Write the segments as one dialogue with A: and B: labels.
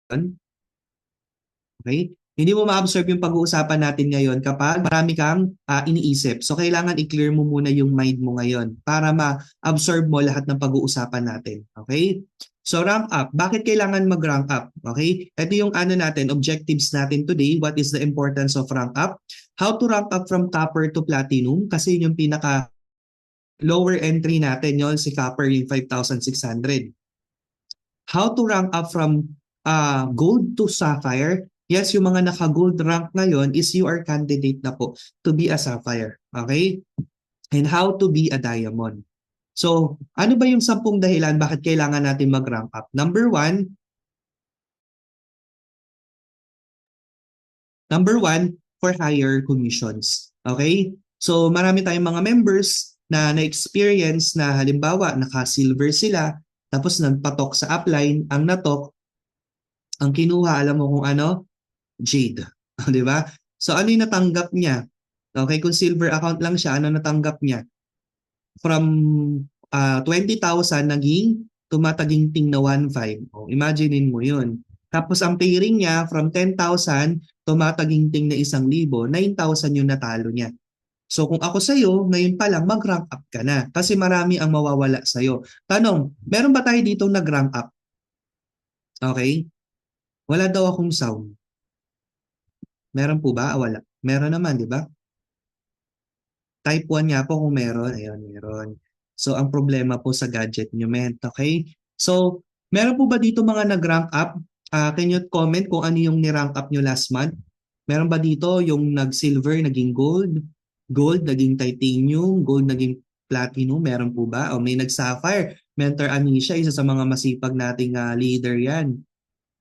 A: Okay? Hindi mo ma-absorb yung pag-uusapan natin ngayon kapag marami kang iniisip. So kailangan i-clear mo muna yung mind mo ngayon para ma-absorb mo lahat ng pag-uusapan natin. Okay? So rank up. Bakit kailangan mag-rank up? Okay? Ito yung ano natin, objectives natin today. What is the importance of rank up? How to rank up from copper to platinum? Kasi yun yung pinaka lower entry natin yon si copper yung 5,600. How to rank up from gold to sapphire? Yes, yung mga naka-gold rank ngayon is you are candidate na po to be a sapphire. Okay? And how to be a diamond. So, ano ba yung 10 dahilan bakit kailangan natin mag-rank up? Number one, for higher commissions. Okay? So, marami tayong mga members na na-experience na halimbawa naka-silver sila, tapos nagpatok sa upline, ang natok, ang kinuha, alam mo kung ano? Jade. Di ba? So ano yung natanggap niya? Okay, kung silver account lang siya, ano natanggap niya? From 20,000 naging tumataginting na 1,500. Oh, imaginein mo yun. Tapos ang pairing niya from 10,000 tumataginting na 1,000, 9,000 yung natalo niya. So kung ako sa'yo, ngayon pa lang mag-rank up ka na kasi marami ang mawawala sa'yo. Tanong, meron ba tayo dito nag-rank up? Okay? Wala daw akong sound. Meron po ba? Wala. Meron naman, di ba? Type 1 nga po kung meron. Ayun, meron. So, ang problema po sa gadget nyo, men. Okay? So, meron po ba dito mga nag-rank up? Can you comment kung ano yung ni-rank up nyo last month? Meron ba dito yung nag-silver, naging gold? Gold, naging titanium? Gold, naging platinum? Meron po ba? O may nag-sapphire? Mentor Anisha, isa sa mga masipag nating leader yan.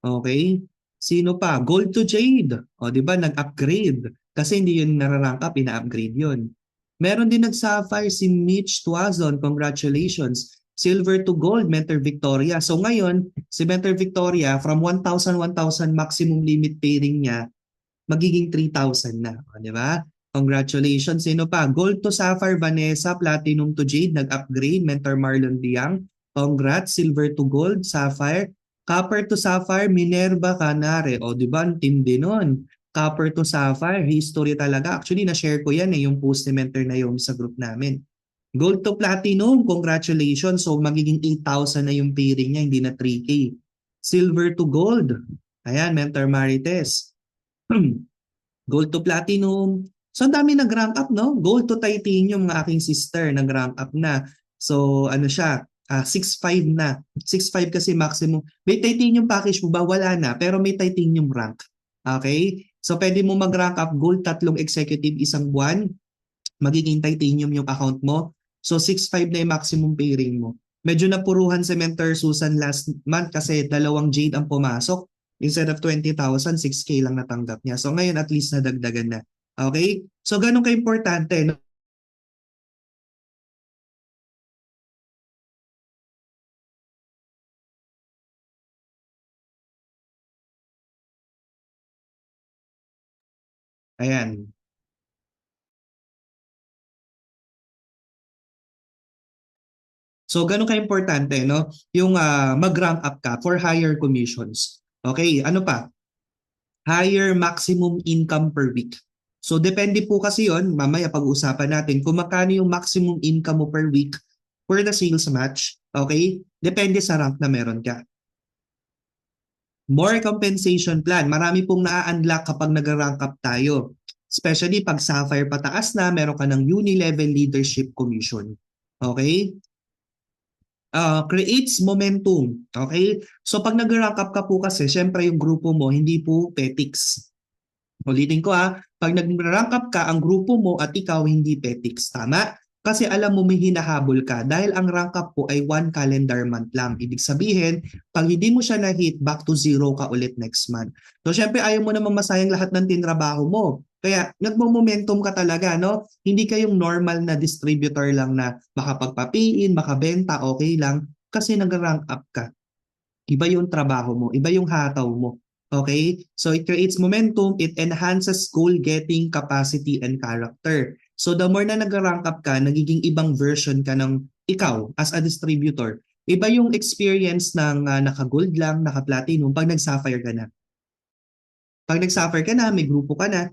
A: Okay? Sino pa? Gold to Jade. O, di ba? Nag-upgrade. Kasi hindi yun nararank up, ina-upgrade yun. Meron din nag-sapphire si Mitch Tuazon. Congratulations. Silver to gold, Mentor Victoria. So ngayon, si Mentor Victoria, from 1,000, 1,000 maximum limit pairing niya, magiging 3,000 na. O, di ba? Congratulations. Sino pa? Gold to Sapphire, Vanessa. Platinum to Jade, nag-upgrade. Mentor Marlon Diang. Congrats. Silver to gold, Sapphire. Copper to Sapphire, Minerva Canare. O, di ba? Ang tindi nun. Copper to Sapphire, history talaga. Actually, na-share ko yan yung post ni Mentor na yung sa group namin. Gold to Platinum, congratulations. So, magiging 8,000 na yung pairing niya, hindi na 3K. Silver to Gold. Ayan, Mentor Marites. Gold to Platinum. So, ang dami nag-rank up, no? Gold to Titanium, ng aking sister, nag-rank up na. So, ano siya, 6,500 na. 6,500 kasi maximum. May Titanium package mo ba? Wala na, pero may Titanium rank. Okay? So, pwede mo mag-rank up gold, 3 executive, isang buwan. Magiging Titanium yung account mo. So, 6,500 na yung maximum pairing mo. Medyo napuruhan si Mentor Susan last month kasi 2 Jade ang pumasok. Instead of 20,000, 6K lang natanggap niya. So ngayon at least nadagdagan na. Okay? So ganun ka-importante. No? Ayan. So ganun ka-importante, no? Yung mag-rank up ka for higher commissions. Okay, ano pa? Higher maximum income per week. So depende po kasi yon, mamaya pag-uusapan natin kung magkano yung maximum income mo per week for the sales match. Okay? Depende sa rank na meron ka. More compensation plan. Marami pong na-unlock kapag nag-rank up tayo. Especially pag Sapphire pataas na, meron ka ng uni-level leadership commission. Okay? Creates momentum. Okay? So pag nag-rank up ka po kasi, syempre yung grupo mo, hindi po petics. Ulitin ko pag nag-rank up ka, ang grupo mo at ikaw hindi petics. Tama? Kasi alam mo may hinahabol ka dahil ang rank up po ay 1 calendar month lang. Ibig sabihin, pag hindi mo siya na-hit, back to zero ka ulit next month. So syempre ayaw mo naman masayang lahat ng tinrabaho mo. Kaya nagmo-momentum ka talaga, no? Hindi kayong normal na distributor lang na makapagpapiin, makabenta, okay lang. Kasi nag-rank up ka. Iba yung trabaho mo, iba yung hataw mo. Okay? So it creates momentum, it enhances goal-getting capacity and character. So the more na nag-rank up ka, nagiging ibang version ka ng ikaw as a distributor. Iba yung experience ng naka-gold lang, naka-platinum pag nag-sapphire ka na. Pag nag-sapphire ka na, may grupo ka na,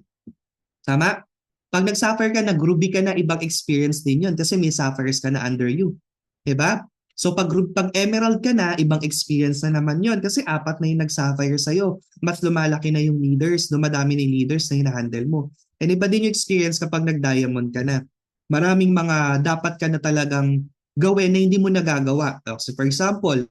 A: tama? Pag nag-sapphire ka, nag-ruby ka na, ibang experience din yun kasi may sapphires ka na under you. Diba? So pag emerald ka na, ibang experience na naman yun kasi apat na yung nag-sapphire sa'yo. Mas lumalaki na yung leaders, dumadami na yung leaders na hinahandle mo. And iba din yung experience kapag nag-diamond ka na. Maraming mga dapat ka na talagang gawin na hindi mo nagagawa. So for example,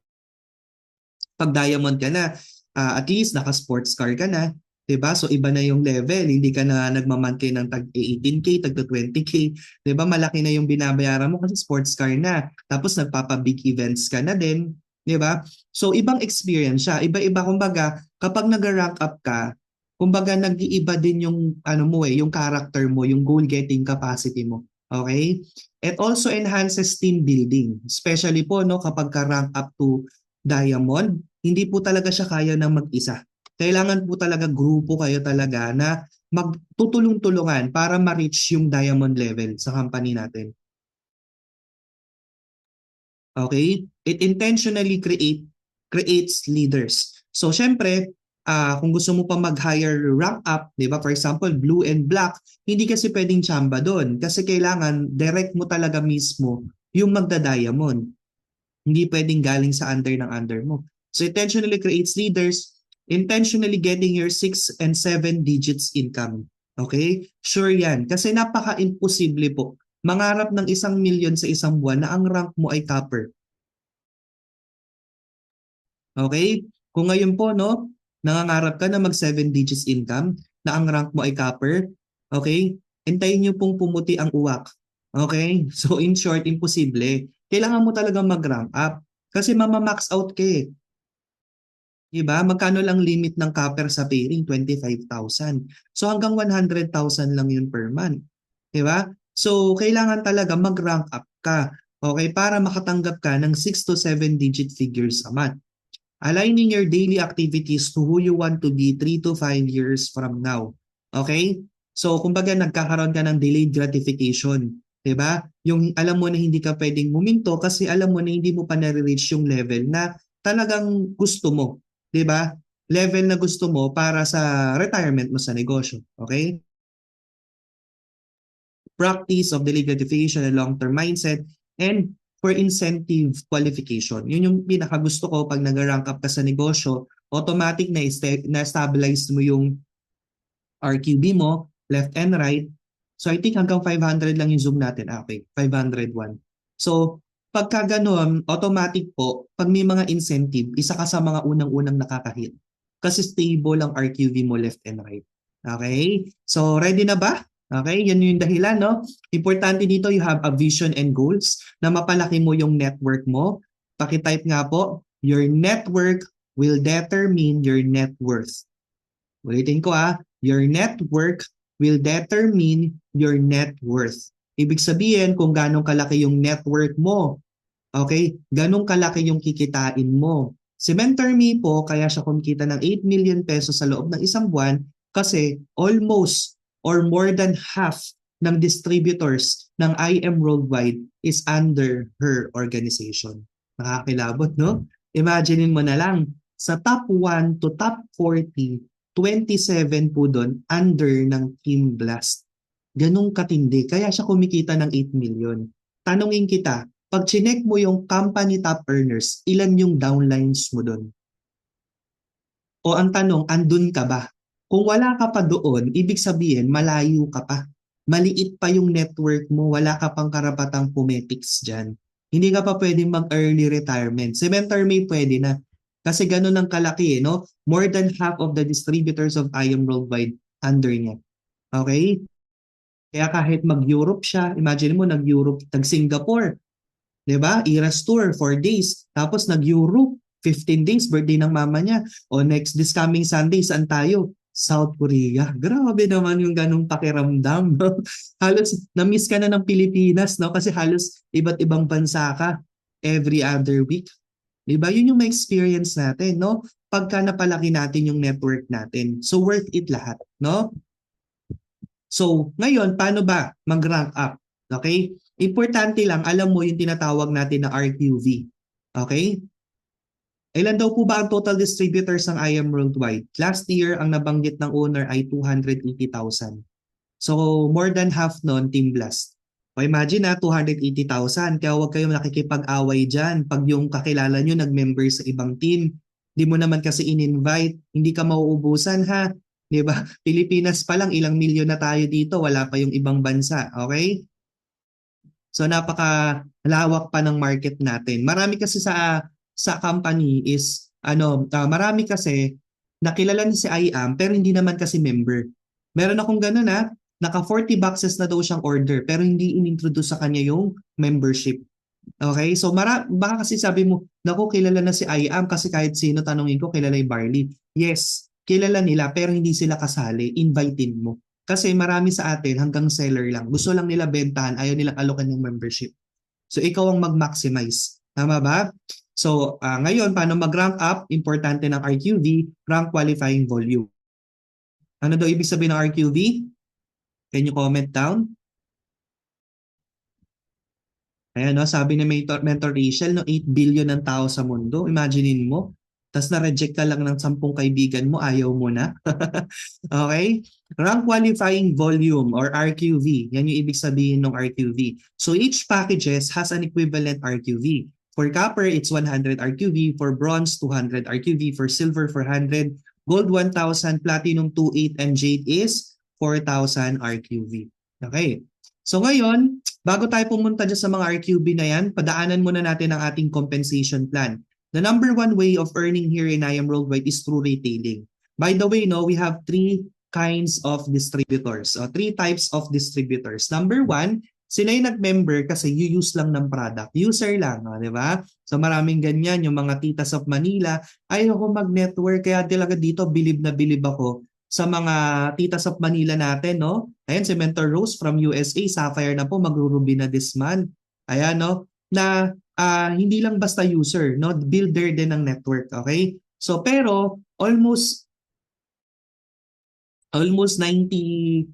A: pag diamond ka na, at least naka-sports car ka na, 'di ba? So iba na yung level, hindi ka na nagmamonthly ng tag 18K, tag 20K, 'di ba? Malaki na yung binabayaran mo kasi sports car na. Tapos nagpapa-big events ka na din, 'di ba? So ibang experience siya. Iba-iba kumbaga, kapag nag-rank up ka, kumbaga nag-iiba din yung ano mo yung character mo, yung goal-getting capacity mo. Okay? It also enhances team building, especially po no kapag ka-rank up to diamond, hindi po talaga siya kaya ng mag-isa. Kailangan po talaga grupo kayo talaga na magtutulong-tulungan para ma-reach yung diamond level sa company natin. Okay? It intentionally creates leaders. So syempre, kung gusto mo pa mag-higher rank up, 'di ba? For example, blue and black, hindi kasi pwedeng chamba doon kasi kailangan direct mo talaga mismo yung magda-diamond. Hindi pwedeng galing sa under mo. So intentionally creates leaders, intentionally getting your 6 and 7 digits income. Okay? Sure yan. Kasi napaka-imposible po. Mangarap ng 1,000,000 sa isang buwan na ang rank mo ay copper. Okay? Kung ngayon po, no, nangangarap ka na mag 7 digits income, na ang rank mo ay copper, okay? Hintayin niyo pong pumuti ang uwak. Okay? So in short, imposible. Kailangan mo talagang mag-rank up kasi mama-max out ka eh. Diba? Magkano lang limit ng copper sa pairing? 25,000. So hanggang 100,000 lang yun per month. Diba? So kailangan talaga mag-rank up ka. Okay? Para makatanggap ka ng 6 to 7 digit figures a month. Aligning your daily activities to who you want to be 3 to 5 years from now. Okay? So, kumbaga nagkakaroon ka ng delayed gratification. 'Di ba? Yung alam mo na hindi ka pwedeng huminto kasi alam mo na hindi mo pa na-reach yung level na talagang gusto mo. 'Di ba? Level na gusto mo para sa retirement mo sa negosyo. Okay? Practice of delayed gratification and long-term mindset, and for incentive qualification. Yun yung pinakagusto ko pag nag-rank up ka sa negosyo, automatic na-stabilize mo yung RQB mo, left and right. So I think hanggang 500 lang yung zoom natin. Okay, 501. So pagka ganun, automatic po, pag may mga incentive, isa ka sa mga unang-unang nakakahit. Kasi stable ang RQV mo left and right. Okay? So ready na ba? Okay, yan yung dahilan, no? Importante dito, you have a vision and goals na mapalaki mo yung network mo. Pakitype nga po, your network will determine your net worth. Ulitin ko your network will determine your net worth. Ibig sabihin kung ganong kalaki yung network mo, okay, ganong kalaki yung kikitain mo. Si Mentor Me po, kaya siya kumikita ng 8 million pesos sa loob ng isang buwan kasi almost or more than half ng distributors ng IM Worldwide is under her organization. Nakakilabot, no? Imaginein mo na lang, sa top 1 to top 40, 27 po doon under ng Team Blast. Ganong katindi. Kaya siya kumikita ng 8 million. Tanungin kita, pag chinek mo yung company top earners, ilan yung downlines mo doon? O ang tanong, andun ka ba? Kung wala ka pa doon, ibig sabihin malayo ka pa. Maliit pa yung network mo, wala ka pang karapatang pumetics dyan. Hindi ka pa pwedeng mag-early retirement. Si Mentor May pwede na. Kasi ganun ang kalaki, no? More than half of the distributors of IM Worldwide under niya. Okay? Kaya kahit mag-Europe siya, imagine mo nag-Europe, nag-Singapore, 'di ba? Eras tour, 4 days. Tapos nag-Europe, 15 days, birthday ng mama niya. O next, this coming Sunday, saan tayo? South Korea. Grabe naman yung ganong pakiramdam. No? Halos na-miss ka na ng Pilipinas, no? Kasi halos iba't ibang bansa ka every other week. 'Di ba? Yun yung ma-experience natin, no? Pagka napalaki natin yung network natin. So worth it lahat, no? So, ngayon, paano ba mag-rank up? Okay? Importante lang, alam mo yung tinatawag natin na RQV. Okay? Ilan daw po ba ang total distributors ng IM Worldwide? Last year, ang nabanggit ng owner ay 280,000. So, more than half nun, Team Blast. O imagine na, 280,000. Kaya huwag kayong nakikipag-away dyan. Pag yung kakilala nyo nag-member sa ibang team, di mo naman kasi in-invite, hindi ka mauubusan ha. Di ba? Pilipinas pa lang, ilang milyon na tayo dito, wala pa yung ibang bansa. Okay? So napakalawak pa ng market natin. Marami kasi sa company is marami kasi nakilala ni si IAM pero hindi naman kasi member. Meron akong ganun naka 40 boxes na daw siyang order pero hindi inintroduce sa kanya yung membership. Okay? So baka kasi sabi mo, naku kilala na si IAM kasi kahit sino tanungin ko kilala yung Barley. Yes, kilala nila pero hindi sila kasali. Invitein mo. Kasi marami sa atin hanggang seller lang. Gusto lang nila bentahan, ayaw nilang alokan ng membership. So ikaw ang mag-maximize. Tama ba? So ngayon, paano mag-rank up? Importante ng RQV, rank qualifying volume. Ano daw ibig sabihin ng RQV? Can you comment down? Ayan, no, sabi ni Mentor Rachel, no, 8 billion ang tao sa mundo. Imaginein mo. Tapos na-reject ka lang ng 10 kaibigan mo, ayaw mo na. Okay? Rank qualifying volume or RQV. Yan yung ibig sabihin ng RQV. So each packages has an equivalent RQV. For copper, it's 100 RQV. For bronze, 200 RQV. For silver, 400. Gold, 1,000. Platinum, 2,800. And jade is 4,000 RQV. Okay. So ngayon, bago tayo pumunta dyan sa mga RQB na yan, padaanan muna natin ang ating compensation plan. The number one way of earning here in IM Worldwide is through retailing. By the way, no, we have three kinds of distributors, or three types of distributors. Number one, sila yung nag-member kasi you use lang ng product. User lang, di ba? So maraming ganyan, yung mga titas of Manila, ayoko mag-network, kaya talaga dito bilib na bilib ako sa mga titas of Manila natin, no? Ayan, si Mentor Rose from USA, Sapphire na po, magruruby na this month. Ayan, no? Na hindi lang basta user, no? Builder din ng network, okay? So, pero almost 90,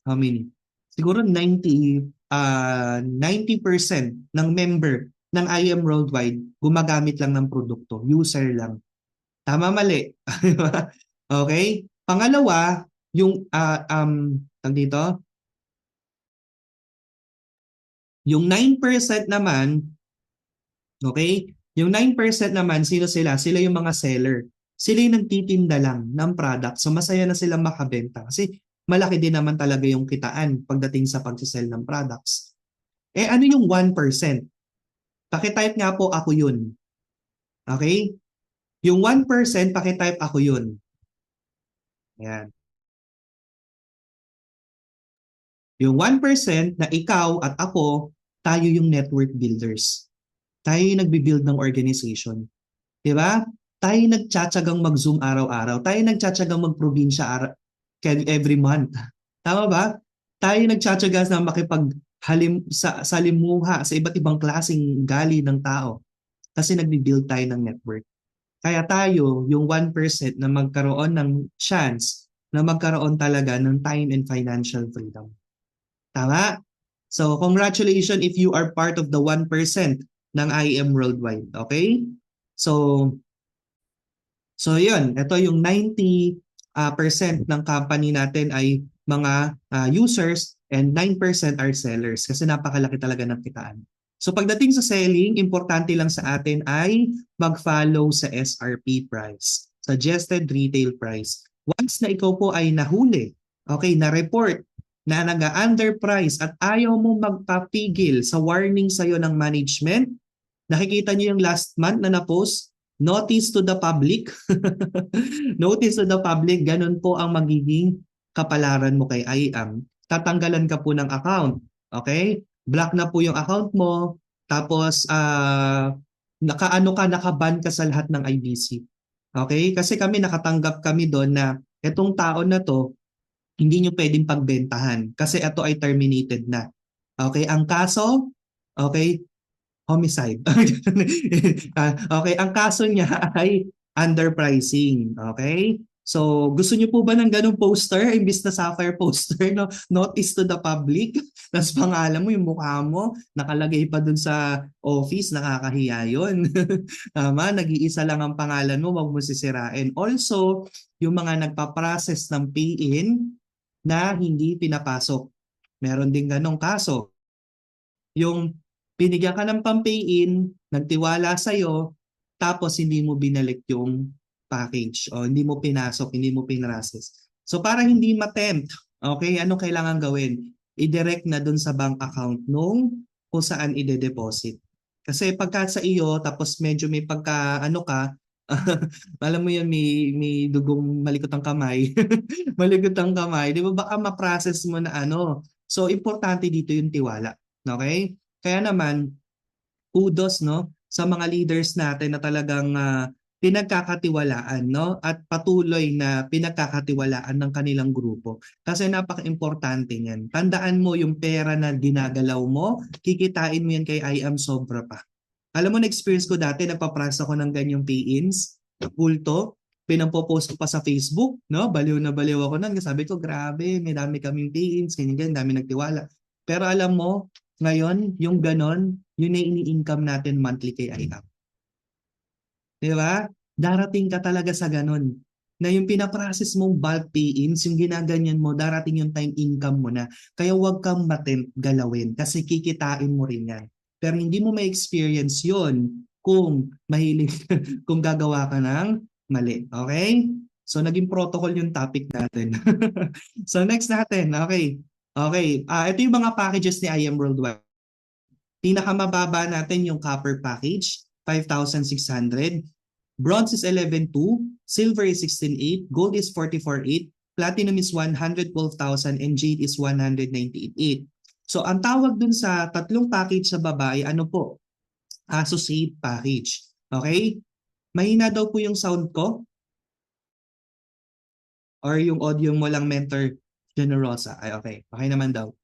A: how many? Siguro 90% ng member ng IM Worldwide gumagamit lang ng produkto, user lang. Tama, mali. Okay? Pangalawa, yung dito, yung 9% naman, okay? Yung 9% naman, sino sila? Sila yung mga seller. Sila yung nagtitinda lang ng product. So masaya na silang makabenta kasi malaki din naman talaga yung kitaan pagdating sa pag-sell ng products. Eh ano yung 1%? Pakitype nga po ako yun. Okay? Yung 1%, pakitype ako yun. Ayan. Yung 1% na ikaw at ako, tayo yung network builders. Tayo yung nagbi-build ng organization. Di ba? Tayo yung nagtsatsagang mag-Zoom araw-araw. Tayo yung nagtsatsagang mag-probinsya every month. Tama ba? Tayo yung nagtsatsaga na salimuha sa iba't ibang klaseng gali ng tao. Kasi nagbi-build tayo ng network. Kaya tayo, yung 1% na magkaroon ng chance na magkaroon talaga ng time and financial freedom. Tama? So, congratulations if you are part of the 1% ng IM Worldwide. Okay? So yun. Ito yung 90% ng company natin ay mga users and 9% are sellers kasi napakalaki talaga ng kitaan. So pagdating sa selling, importante lang sa atin ay mag-follow sa SRP price, suggested retail price. Once na ikaw po ay nahuli, okay, na-report na nag-underprice at ayaw mo magpapigil sa warning sa'yo ng management, nakikita niyo yung last month na na-post, notice to the public. Notice to the public, ganun po ang magiging kapalaran mo kay IAM. Tatanggalan ka po ng account. Okay? Block na po yung account mo. Tapos, nakaban ka sa lahat ng IBC. Okay? Kasi nakatanggap kami doon na itong tao na to, hindi nyo pwedeng pagbentahan kasi ito ay terminated na. Okay? Ang kaso, okay, homicide. Okay, ang kaso niya ay underpricing. Okay? So, gusto niyo po ba ng ganung poster imbis na sapphire poster, no? Notice to the public. Tapos pangalan mo, yung mukha mo, nakalagay pa dun sa office, nakakahiya yun. Tama, nag-iisa lang ang pangalan mo, wag mo sisirain. Also, yung mga nagpa-process ng pay-in na hindi pinapasok. Meron din ganong kaso. Yung binigyan ka ng pam-pay-in, nagtiwala sa'yo, tapos hindi mo binalik yung package o hindi mo pinasok, hindi mo pinrases. So para hindi ma-tempt, okay, ano kailangan gawin? I-direct na dun sa bank account nung kung saan ide-deposit. Kasi pagka sa iyo, tapos medyo may pagka ano ka, alam mo yun, may dugong malikot ang kamay. Malikot ang kamay. Di ba baka ma-process mo na ano. So importante dito yung tiwala. Okay? Kaya naman, kudos no sa mga leaders natin na talagang pinagkakatiwalaan no at patuloy na pinagkakatiwalaan ng kanilang grupo kasi napaka-importante niyan. Tandaan mo yung pera na ginagalaw mo, kikitain mo yan kay I am sobra pa. Alam mo na experience ko dati nagpaprasa ako ng ganyang pay-ins, kulto, pinampopost ko pa sa Facebook, no? Baliw na baliw ako nun. Sabi ko, grabe, may dami kaming pay-ins, ganyan, dami nagtiwala. Pero alam mo, ngayon, yung ganon, yun na ini-income natin monthly kay IAP. Di ba? Darating ka talaga sa ganon. Na yung pinaprocess mong bulk pay-ins, yung ginaganyan mo, darating yung time income mo na. Kaya huwag kang matempt galawin kasi kikitain mo rin yan. Pero hindi mo ma-experience yun kung mahilig, kung gagawa ka ng mali. Okay? So, naging protocol yung topic natin. So, next natin. Okay. Okay. Ito yung mga packages ni IM Worldwide. Pinakamababa natin yung copper package, 5,600. Bronze is 11,200, silver is 16,800, gold is 44,800, platinum is 112,000, and jade is 198,800. So ang tawag dun sa tatlong package sa baba ay ano po? Associate package. Okay? Mahina daw po yung sound ko? Or yung audio mo lang, Mentor Generosa? Ay, okay. Okay naman daw.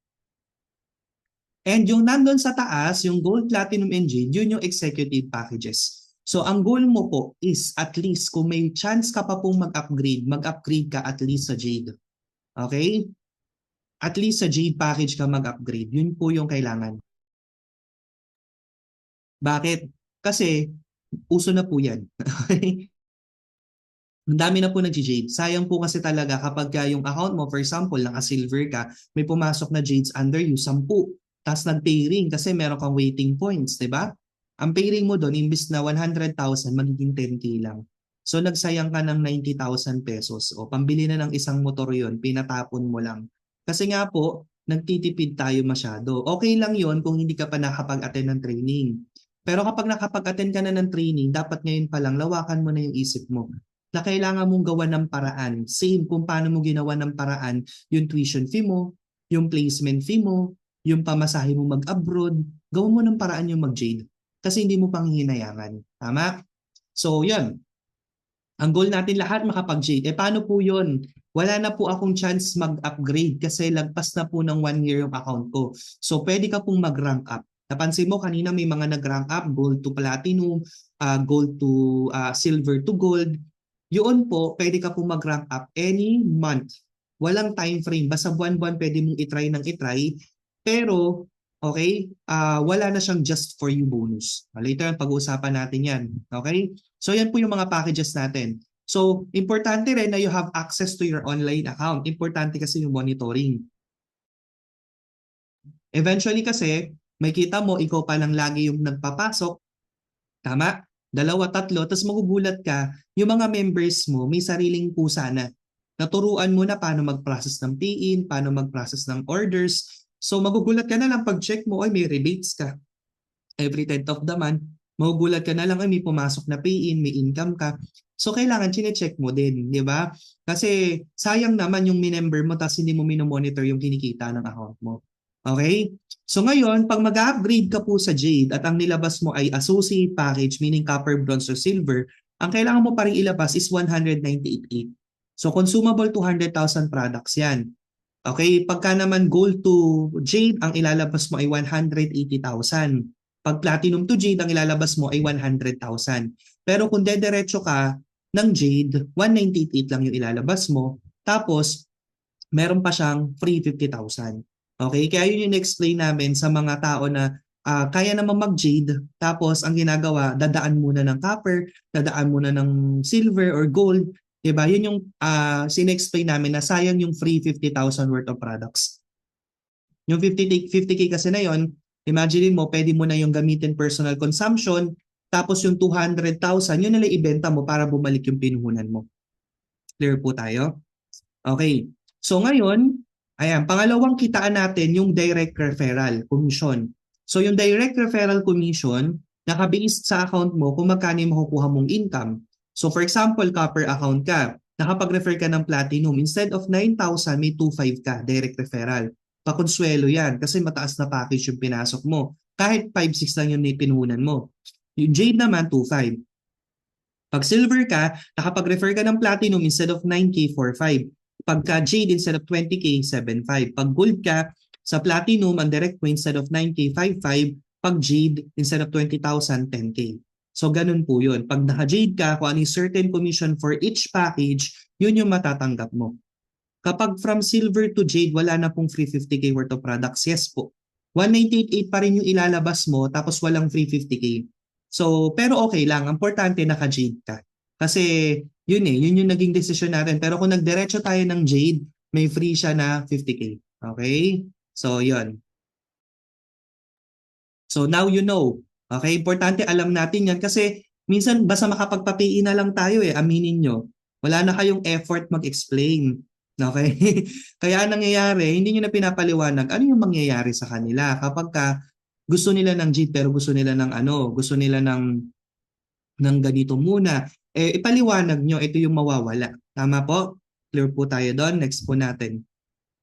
A: And yung nandun sa taas, yung gold, platinum, and jade, yun yung executive packages. So ang goal mo po is at least kung may chance ka pa pong mag-upgrade ka at least sa jade. Okay? At least sa jade package ka mag-upgrade. Yun po yung kailangan. Bakit? Kasi uso na po yan. Ang dami na po nag-jade. Sayang po kasi talaga kapag yung account mo, for example, naka-silver ka, may pumasok na jades under you, 10. Tapos nag-pay ring kasi meron kang waiting points, di ba? Ang pay ring mo doon, imbis na 100,000, magiging 10K lang. So nagsayang ka ng 90,000 pesos. O pambili na ng isang motor yon, pinatapon mo lang. Kasi nga po, nagtitipid tayo masyado. Okay lang yon kung hindi ka pa nakapag-attend ng training. Pero kapag nakapag-attend ka na ng training, dapat ngayon pa lang lawakan mo na yung isip mo na kailangan mong gawa ng paraan. Same kung paano mo ginawa ng paraan yung tuition fee mo, yung placement fee mo, yung pamasahe mo mag-abroad, gawa mo ng paraan yung mag-jade. Kasi hindi mo pang hinayangan. Tama? So, yan. Ang goal natin lahat makapag-jade. Paano po yun? Wala na po akong chance mag-upgrade kasi lagpas na po ng 1 year yung account ko. So, pwede ka pong mag-rank up. Napansin mo kanina may mga nag-rank up, gold to platinum, gold to silver to gold. Yun po, pwede ka po mag-rank up any month. Walang time frame. Basta buwan-buwan pwede mong itry ng itry. Pero, okay, wala na siyang just for you bonus. Later, pag-uusapan natin yan. Okay? So, yan po yung mga packages natin. So, importante rin na you have access to your online account. Importante kasi yung monitoring. Eventually kasi, may kita mo, ikaw pa lang lagi yung nagpapasok. Tama? 2, 3, tapos magugulat ka, yung mga members mo may sariling pusa na. Naturuan mo na paano mag-process ng pay-in, paano mag-process ng orders. So magugulat ka na lang pag-check mo, ay may rebates ka. Every 10th of the month, magugulat ka na lang, ay may pumasok na pay-in, may income ka. So kailangan chine-check mo din, di ba? Kasi sayang naman yung minember mo tapos hindi mo minomonitor yung kinikita ng account mo. Okay? So ngayon, pag mag-upgrade ka po sa Jade at ang nilabas mo ay associate package, meaning copper, bronze, or silver, ang kailangan mo pa rin ilabas is 198,800. So consumable 200,000 products yan. Okay, pagka naman gold to Jade, ang ilalabas mo ay 180,000. Pag platinum to Jade, ang ilalabas mo ay 100,000. Pero kung dediretso ka, ng jade, 198.8 lang yung ilalabas mo. Tapos, meron pa siyang free 50,000. Okay? Kaya yun yung explain namin sa mga tao na kaya naman mag-jade, tapos ang ginagawa, dadaan muna ng copper, dadaan muna ng silver or gold. Diba? Yun yung sine-explain namin na sayang yung free 50,000 worth of products. Yung 50K kasi na yon, imagine mo, pwede mo na yung gamitin personal consumption, tapos yung 200,000, yun nalang ibenta mo para bumalik yung pinuhunan mo. Clear po tayo? Okay. So ngayon, ayan, pangalawang kitaan natin yung direct referral commission. So yung direct referral commission, naka-based sa account mo kung magkano yung makukuha mong income. So for example, copper account ka, nakapag-refer ka ng platinum, instead of 9,000, may 2,500 ka, direct referral. Pakonsuelo yan kasi mataas na package yung pinasok mo. Kahit 5,600 lang yung pinuhunan mo. Yung Jade naman, 2,500. Pag silver ka, nakapag-refer ka ng platinum, instead of 9K, 4,500. Pagka Jade, instead of 20K, 7,500. Pag gold ka, sa platinum, ang direct mo instead of 9K, 5,500. Pag Jade, instead of 20,000, 10K. So ganun po yun. Pag naka-Jade ka, kung ano yung certain commission for each package, yun yung matatanggap mo. Kapag from silver to Jade, wala na pong free 50K worth of products. Yes po. 198.8 pa rin yung ilalabas mo, tapos walang free 50K. So, pero okay lang. Importante naka-Jade ka. Kasi yun yun yung naging desisyon natin. Pero kung nagdiretso tayo ng Jade, may free siya na 50K. Okay? So, yun. So, now you know. Okay? Importante alam natin yan kasi minsan basta makapagpa-PE na lang tayo aminin nyo. Wala na kayong effort mag-explain. Okay? Kaya nangyayari, hindi nyo na pinapaliwanag ano yung mangyayari sa kanila kapag gusto nila ng Jade pero gusto nila ng gusto nila ng ganito muna. Ipaliwanag nyo, ito yung mawawala. Tama po? Clear po tayo doon. Next po natin.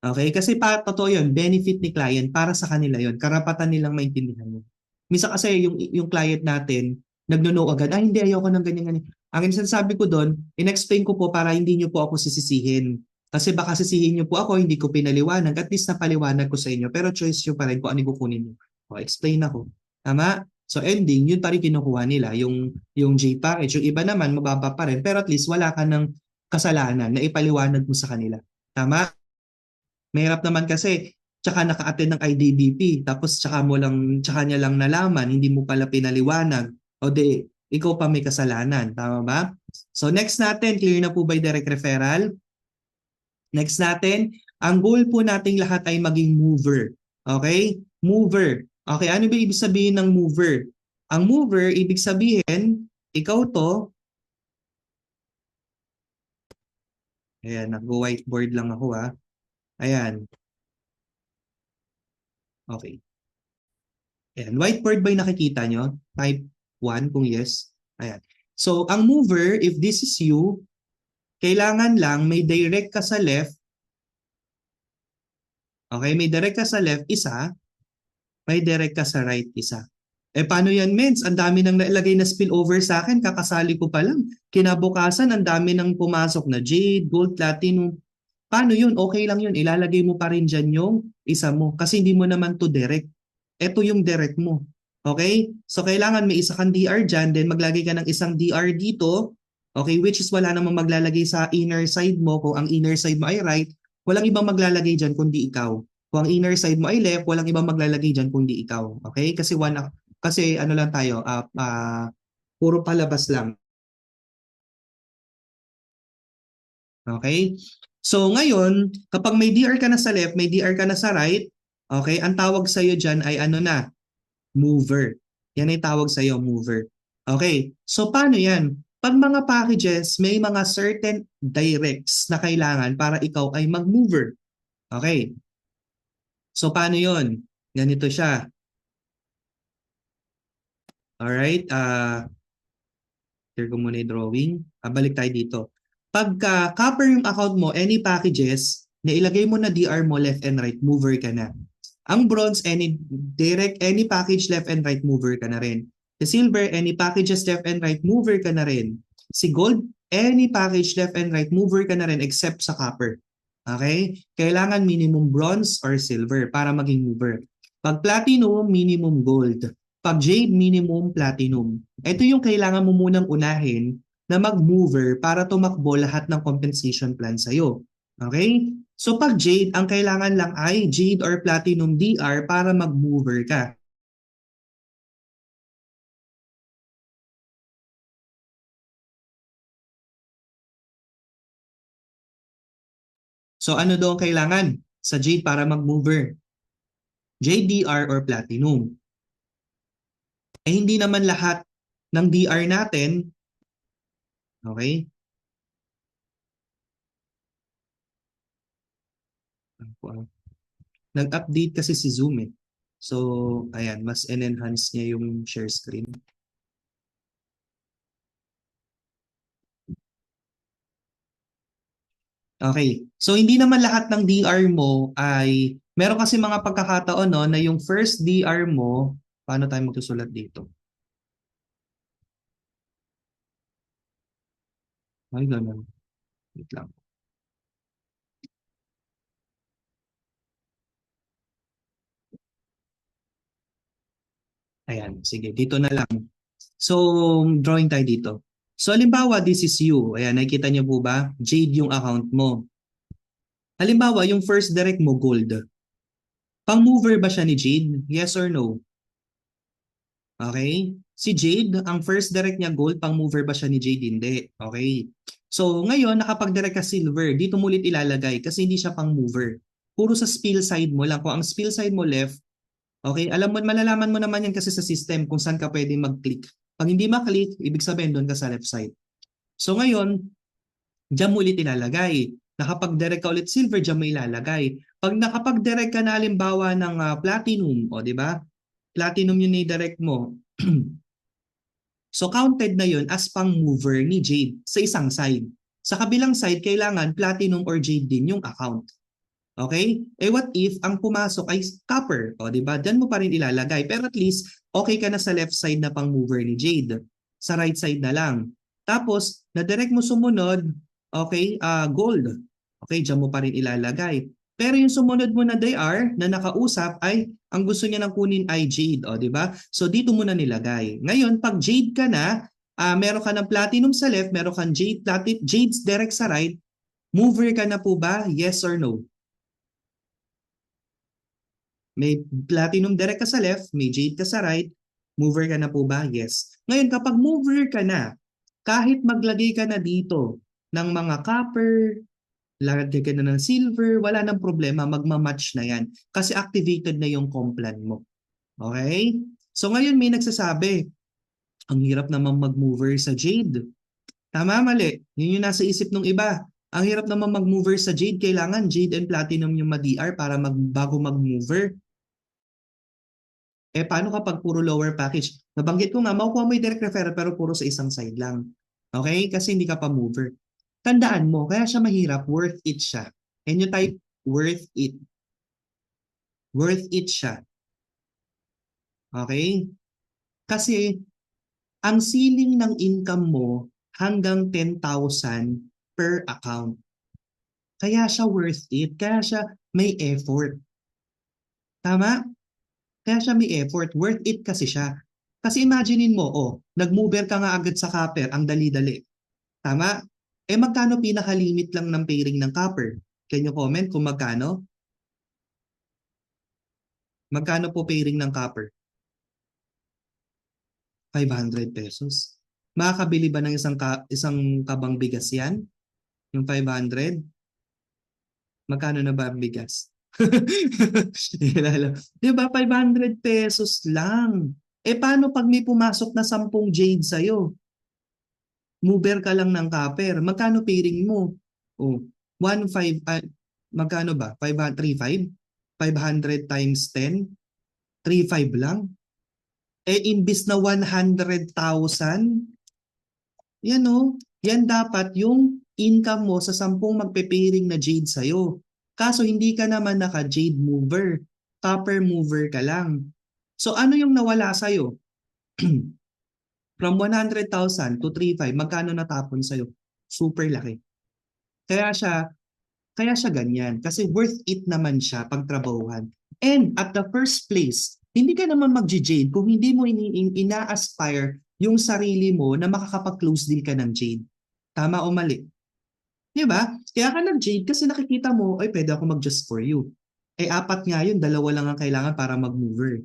A: Okay? Kasi totoo yun, benefit ni client para sa kanila yun. Karapatan nilang maintindihan yun. Minsan kasi yung client natin, nagno-no agad, hindi, ayoko ng ganyan-ganyan. Ang sinasabi ko doon, in-explain ko po para hindi nyo po ako sisisihin. Kasi baka sisihin nyo po ako, hindi ko pinaliwanag, at least napaliwanag ko sa inyo. Pero choice nyo pa rin kung ano kukunin nyo. O, explain ako. Tama? So ending, yun pa rin kinukuha nila, yung J package. Yung iba naman, mababa pa rin. Pero at least wala ka ng kasalanan na ipaliwanag mo sa kanila. Tama? Mahirap naman kasi tsaka naka-attend ng IDBP tapos tsaka niya lang nalaman, hindi mo pala pinaliwanag. O di, ikaw pa may kasalanan. Tama ba? So next natin, clear na po ba yung direct referral? Next natin, ang goal po nating lahat ay maging mover. Okay? Mover. Okay, ano ba ibig sabihin ng mover? Ang mover, ibig sabihin, ikaw to, ayan, nag-whiteboard lang ako Ayan. Okay. Ayan. Whiteboard ba yung nakikita nyo? Type 1 kung yes. Ayan. So, ang mover, if this is you, kailangan lang may direct ka sa left. Okay, may direct ka sa left, isa. May direct ka sa right, isa. Paano yan, mens? Ang dami nang nailagay na spillover sa akin, kakasali ko pa lang. Kinabukasan, ang dami nang pumasok na Jade, Gold, Platinum. Paano yun? Okay lang yun. Ilalagay mo pa rin dyan yung isa mo. Kasi hindi mo naman to direct. Ito yung direct mo. Okay? So, kailangan may isa kang DR dyan, then maglagay ka ng isang DR dito. Okay? Which is wala namang maglalagay sa inner side mo. Kung ang inner side mo ay right, walang ibang maglalagay dyan kundi ikaw. Kung ang inner side mo ay left, walang ibang maglalagay dyan kundi ikaw. Okay? Kasi ano lang tayo, puro palabas lang. Okay? So ngayon, kapag may DR ka na sa left, may DR ka na sa right, okay, ang tawag sa iyo diyan ay ano na? Mover. Yan ay tawag sa iyo, mover. Okay? So paano yan? Pag mga packages, may mga certain directs na kailangan para ikaw ay mag-mover. Okay? So paano yon? Ganito siya. Alright? Share ko muna yung drawing. Balik tayo dito. Pagka copper yung account mo, any packages, na ilagay mo na DR mo left and right, mover ka na. Ang bronze, any package left and right, mover ka na rin. Si silver, any packages left and right, mover ka na rin. Si gold, any package left and right, mover ka na rin except sa copper. Okay? Kailangan minimum bronze or silver para maging mover. Pag platinum, minimum gold. Pag jade, minimum platinum. Ito yung kailangan mo munang unahin na mag-mover para tumakbo lahat ng compensation plan sa'yo. Okay? So pag Jade, ang kailangan lang ay Jade or Platinum DR para mag-mover ka. So ano daw ang kailangan sa Jade para mag-mover? JDR or Platinum. Eh hindi naman lahat ng DR natin, okay? Nag-update kasi si Zoom eh. So, ayan, mas enhance niya yung share screen. Okay. So, hindi naman lahat ng DR mo ay, meron kasi mga pagkakataon no, na yung first DR mo, paano tayo magsusulat dito? Ay, ganun. Wait lang. Ayan, sige, dito na lang. So, drawing tayo dito. So, halimbawa, this is you. Ayan, nakikita niyo po ba? Jade yung account mo. Halimbawa, yung first direct mo, gold. Pang-mover ba siya ni Jade? Yes or no? Okay? Si Jade, ang first direct niya gold, pang-mover ba siya ni Jade? Hindi. Okay? So, ngayon, nakapag-direct ka silver, dito mo ulit ilalagay kasi hindi siya pang-mover. Puro sa spill side mo lang. Kung ang spill side mo left, okay, alam mo, malalaman mo naman yan kasi sa system kung saan ka pwede mag-click. Pag hindi ma-click, ibig sabihin doon ka sa left side. So ngayon, diyan mo ulit ilalagay. Nakapag-direct ka ulit silver, diyan mo ilalagay. Pag nakapag-direct ka na halimbawa ng platinum, o di ba? Platinum yung ni-direct mo. So counted na yun as pang mover ni Jade sa isang side. Sa kabilang side, kailangan platinum or Jade din yung account. Okay? Eh what if ang pumasok ay copper? O di ba? Diyan mo pa rin ilalagay. Pero at least, okay ka na sa left side na pang mover ni Jade. Sa right side na lang. Tapos, na-direct mo sumunod, okay, gold. Okay, diyan mo pa rin ilalagay. Pero yung sumunod mo na DR na nakausap ay ang gusto niya nang kunin ay Jade, o di ba? So dito mo na nilagay. Ngayon, pag Jade ka na, meron ka ng platinum sa left, meron kang Jade's direct sa right, mover ka na po ba? Yes or no? May platinum direct ka sa left, may jade ka sa right, mover ka na po ba? Yes. Ngayon, kapag mover ka na, kahit maglagay ka na dito ng mga copper, lagay ka na ng silver, wala nang problema, magmamatch na yan. Kasi activated na yung complan mo. Okay? So ngayon may nagsasabi, ang hirap naman mag-mover sa jade. Tama, mali. Yun yung nasa isip ng iba. Ang hirap naman mag-mover sa jade, kailangan jade and platinum yung ma-DR para bago mag-mover. Eh, paano kapag puro lower package? Nabanggit ko nga, makukuha mo yung direct referral pero puro sa isang side lang. Okay? Kasi hindi ka pa mover. Tandaan mo, kaya siya mahirap, worth it siya. And you type worth it. Worth it siya. Okay? Kasi ang ceiling ng income mo hanggang 10,000 per account. Kaya siya worth it. Kaya siya may effort. Tama? Kaya siya may effort. Worth it kasi siya. Kasi imaginein mo, oh, nag-mover ka nga agad sa copper, ang dali-dali. Tama? Eh magkano pinaka-limit lang ng pairing ng copper? Can you comment kung magkano? Magkano po pairing ng copper? 500 pesos. Makakabili ba ng isang kabang bigas yan? Yung 500? Magkano na ba ang bigas? Di ba 500 pesos lang? Eh paano pag may pumasok na 10 jade sa'yo? Mover ka lang ng copper. Magkano pairing mo? Oh, 1.5, magkano ba? 3.5? 500 times 10? 3.5 lang? Eh imbis na 100,000, yan oh, yan dapat yung income mo sa 10 magpe-pairing na jade sa'yo. Kaso hindi ka naman naka-jade mover. Copper mover ka lang. So ano yung nawala sa'yo? From 100,000 to 3.5, magkano natapon sa'yo? Super laki. Kaya siya, kaya siya ganyan. Kasi worth it naman siya pagtrabahuhan. And at the first place, hindi ka naman mag-jade kung hindi mo ina-aspire yung sarili mo na makakapag-close deal ka ng Jade. Tama o mali? Di ba? Kaya ka nag-Jade kasi nakikita mo, ay pwede ako mag-just for you. Eh apat nga yun, dalawa lang ang kailangan para mag-mover.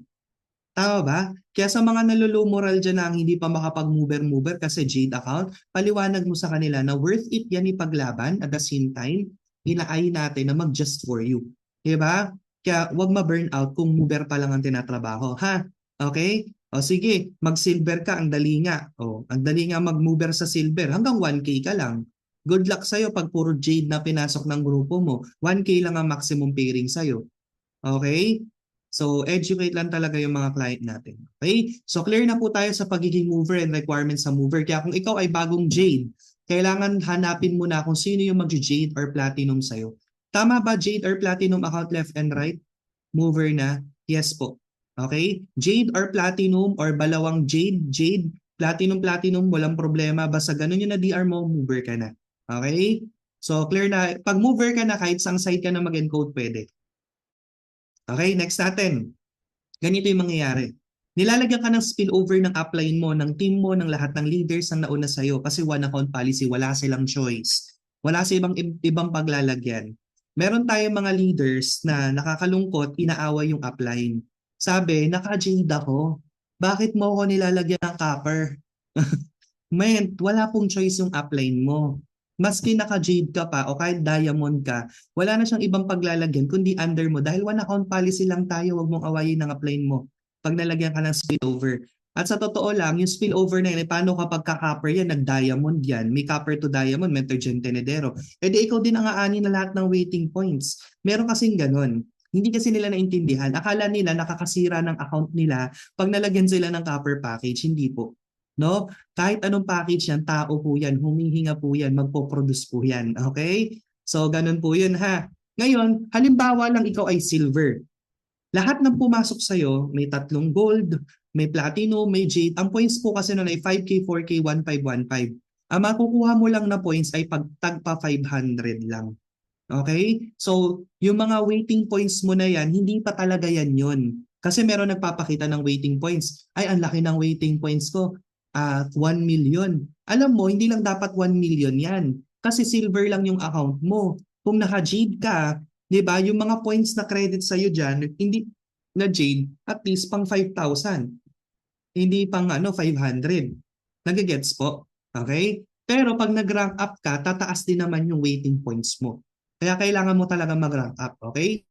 A: Tama ba? Kaya sa mga nalolow moral dyan na ang hindi pa makapag-mover-mover kasi Jade account, paliwanag mo sa kanila na worth it yan ipaglaban at the same time, inaay natin na mag-just for you. Diba? Kaya wag ma-burn out kung mover pa lang ang tinatrabaho. Ha? Okay? O sige, mag-silver ka, ang dali nga. O, ang dali nga mag-mover sa silver. Hanggang 1K ka lang. Good luck sa'yo pag puro Jade na pinasok ng grupo mo. 1K lang ang maximum pairing sa'yo. Okay? So, educate lang talaga yung mga client natin. Okay? So, clear na po tayo sa pagiging mover and requirements sa mover. Kaya kung ikaw ay bagong Jade, kailangan hanapin mo na kung sino yung mag-Jade or Platinum sa'yo. Tama ba Jade or Platinum account left and right? Mover na? Yes po. Okay? Jade or Platinum or balawang Jade, Jade, Platinum, Platinum, walang problema. Basta ganun yung na-DR mo, mover ka na. Okay? So, clear na. Pag mover ka na, kahit sang side ka na mag-encode, pwede. Okay, next natin. Ganito yung mangyayari. Nilalagyan ka ng spillover ng upline mo, ng team mo, ng lahat ng leaders ang nauna sa'yo kasi one account policy, wala silang choice. Wala sa ibang paglalagyan. Meron tayong mga leaders na nakakalungkot, inaaway yung upline. Sabi, naka-jade ako. Bakit mo ako nilalagyan ng copper? Man, wala pong choice yung upline mo. Maski naka-jade ka pa o kahit diamond ka, wala na siyang ibang paglalagyan kundi under mo. Dahil one account policy lang tayo, wag mong awayin ng upline mo pag nalagyan ka ng spillover. At sa totoo lang, yung spillover na yun, paano kapag ka-copper yan, nag-diamond yan, may copper to diamond, mentor Gen Tenedero. E di ikaw din ang aani na lahat ng waiting points. Meron kasing ganun. Hindi kasi nila naintindihan. Akala nila nakakasira ng account nila pag nalagyan sila ng copper package. Hindi po. No? Kahit anong package yan, tao po yan, humihinga po yan, magpo-produce po yan. Okay? So, ganun po yun ha. Ngayon, halimbawa lang ikaw ay silver. Lahat ng pumasok sa'yo, may 3 gold, may platinum, may jade. Ang points po kasi nun ay 5K, 4K, 1515. Ang makukuha mo lang na points ay pagtagpa 500 lang. Okay? So, yung mga waiting points mo na yan, hindi pa talaga yan yun. Kasi meron nagpapakita ng waiting points. Ay, ang laki ng waiting points ko. 1 million. Alam mo, hindi lang dapat 1 million yan. Kasi silver lang yung account mo. Kung naka-jade ka, di ba, yung mga points na credit sa'yo dyan, hindi na jade, at least pang 5,000. Hindi pang 500. Nagigets po? Okay? Pero pag nag-rank up ka, tataas din naman yung waiting points mo. Kaya kailangan mo talaga mag-rank up. Okay?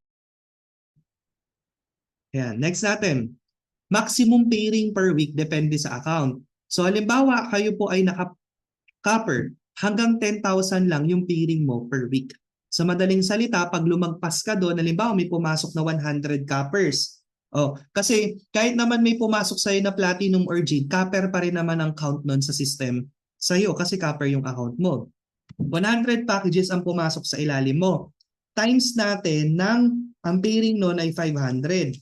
A: Ayan. Next natin. Maximum pairing per week depende sa account. So halimbawa, kayo po ay naka-copper, hanggang 10,000 lang yung pairing mo per week. Sa madaling salita, pag lumagpas ka doon, halimbawa may pumasok na 100 coppers. Oh, kasi kahit naman may pumasok sa'yo na platinum or jade, copper pa rin naman ang count nun sa system sa'yo kasi copper yung account mo. 100 packages ang pumasok sa ilalim mo. Times natin ng ang pairing nun ay 500.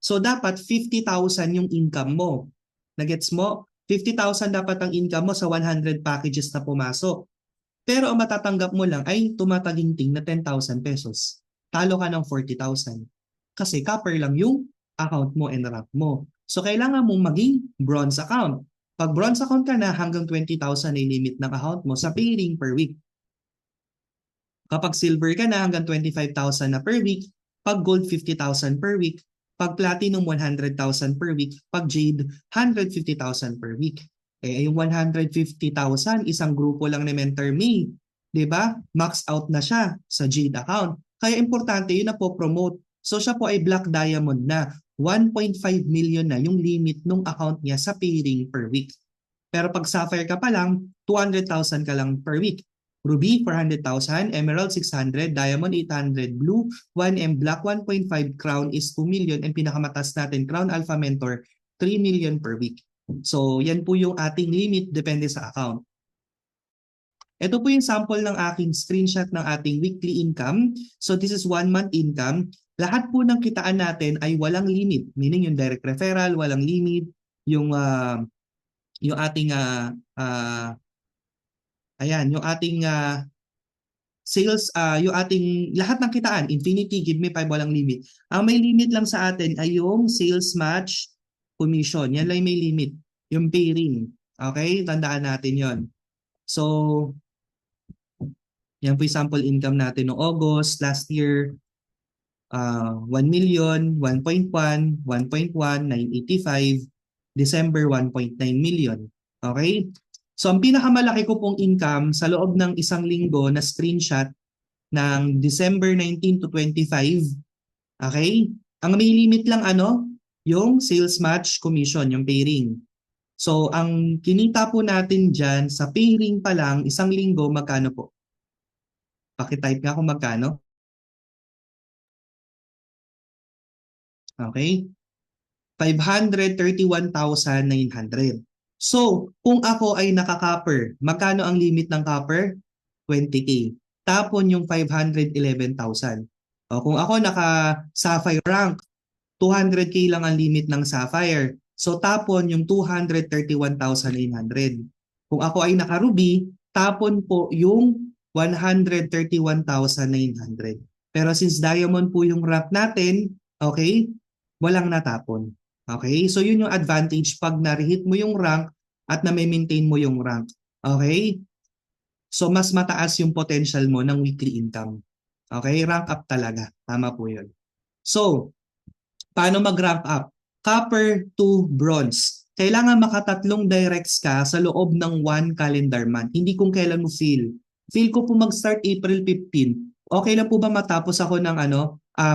A: So dapat 50,000 yung income mo. Nagets mo? 50,000 dapat ang income mo sa 100 packages na pumasok. Pero ang matatanggap mo lang ay tumataginting na 10,000 pesos. Talo ka ng 40,000. Kasi copper lang yung account mo and rank mo. So kailangan mong maging bronze account. Pag bronze account ka na, hanggang 20,000 ay limit ng account mo sa pairing per week. Kapag silver ka na, hanggang 25,000 na per week. Pag gold, 50,000 per week. Pag platinum, 100,000 per week. Pag jade, 150,000 per week. Eh, yung 150,000, isang grupo lang ni Mentor Me. 'Di ba? Max out na siya sa jade account. Kaya importante yun na po promote. So siya po ay black diamond na. 1.5 million na yung limit ng account niya sa pairing per week. Pero pag sapphire ka pa lang, 200,000 ka lang per week. Ruby, 400,000, Emerald, 600, Diamond, 800, Blue, 1M, Black, 1.5, Crown is 2 million, and pinakamataas natin, Crown Alpha Mentor, 3 million per week. So, yan po yung ating limit, depende sa account. Ito po yung sample ng aking screenshot ng ating weekly income. So, this is 1 month income. Lahat po ng kitaan natin ay walang limit. Meaning yung direct referral, walang limit. Yung ating ayan, yung ating sales, yung ating lahat ng kitaan, Infinity, Give Me 5, walang limit. Ang may limit lang sa atin ay yung sales match commission. Yan lang may limit, yung pairing. Okay? Tandaan natin yon. So, yan po yung sample income natin noong August last year. 1 million, 1.1, 1.1, 985, December 1.9 million. Okay? So ang pinakamalaki ko pong income sa loob ng isang linggo na screenshot ng December 19 to 25. Okay? Ang may limit lang yung sales match commission, yung pay ring. So ang kinita po natin dyan sa pay ring pa lang, isang linggo, magkano po? Pakitype nga kung magkano. Okay? 531,900. So, kung ako ay naka-copper, magkano ang limit ng copper? 20K. Tapon yung 511,000. O kung ako naka-sapphire rank, 200K lang ang limit ng sapphire. So, tapon yung 231,900. Kung ako ay naka-ruby, tapon po yung 131,900. Pero since diamond po yung rank natin, okay, walang natapon. Okay? So yun yung advantage pag na-hit mo yung rank at na-maintain mo yung rank. Okay? So mas mataas yung potential mo ng weekly income. Okay? Rank up talaga. Tama po yun. So, paano mag-rank up? Copper to bronze. Kailangan makatatlong directs ka sa loob ng 1 calendar month. Hindi kung kailan mo feel. Feel ko po mag-start April 15. Okay lang po ba matapos ako ng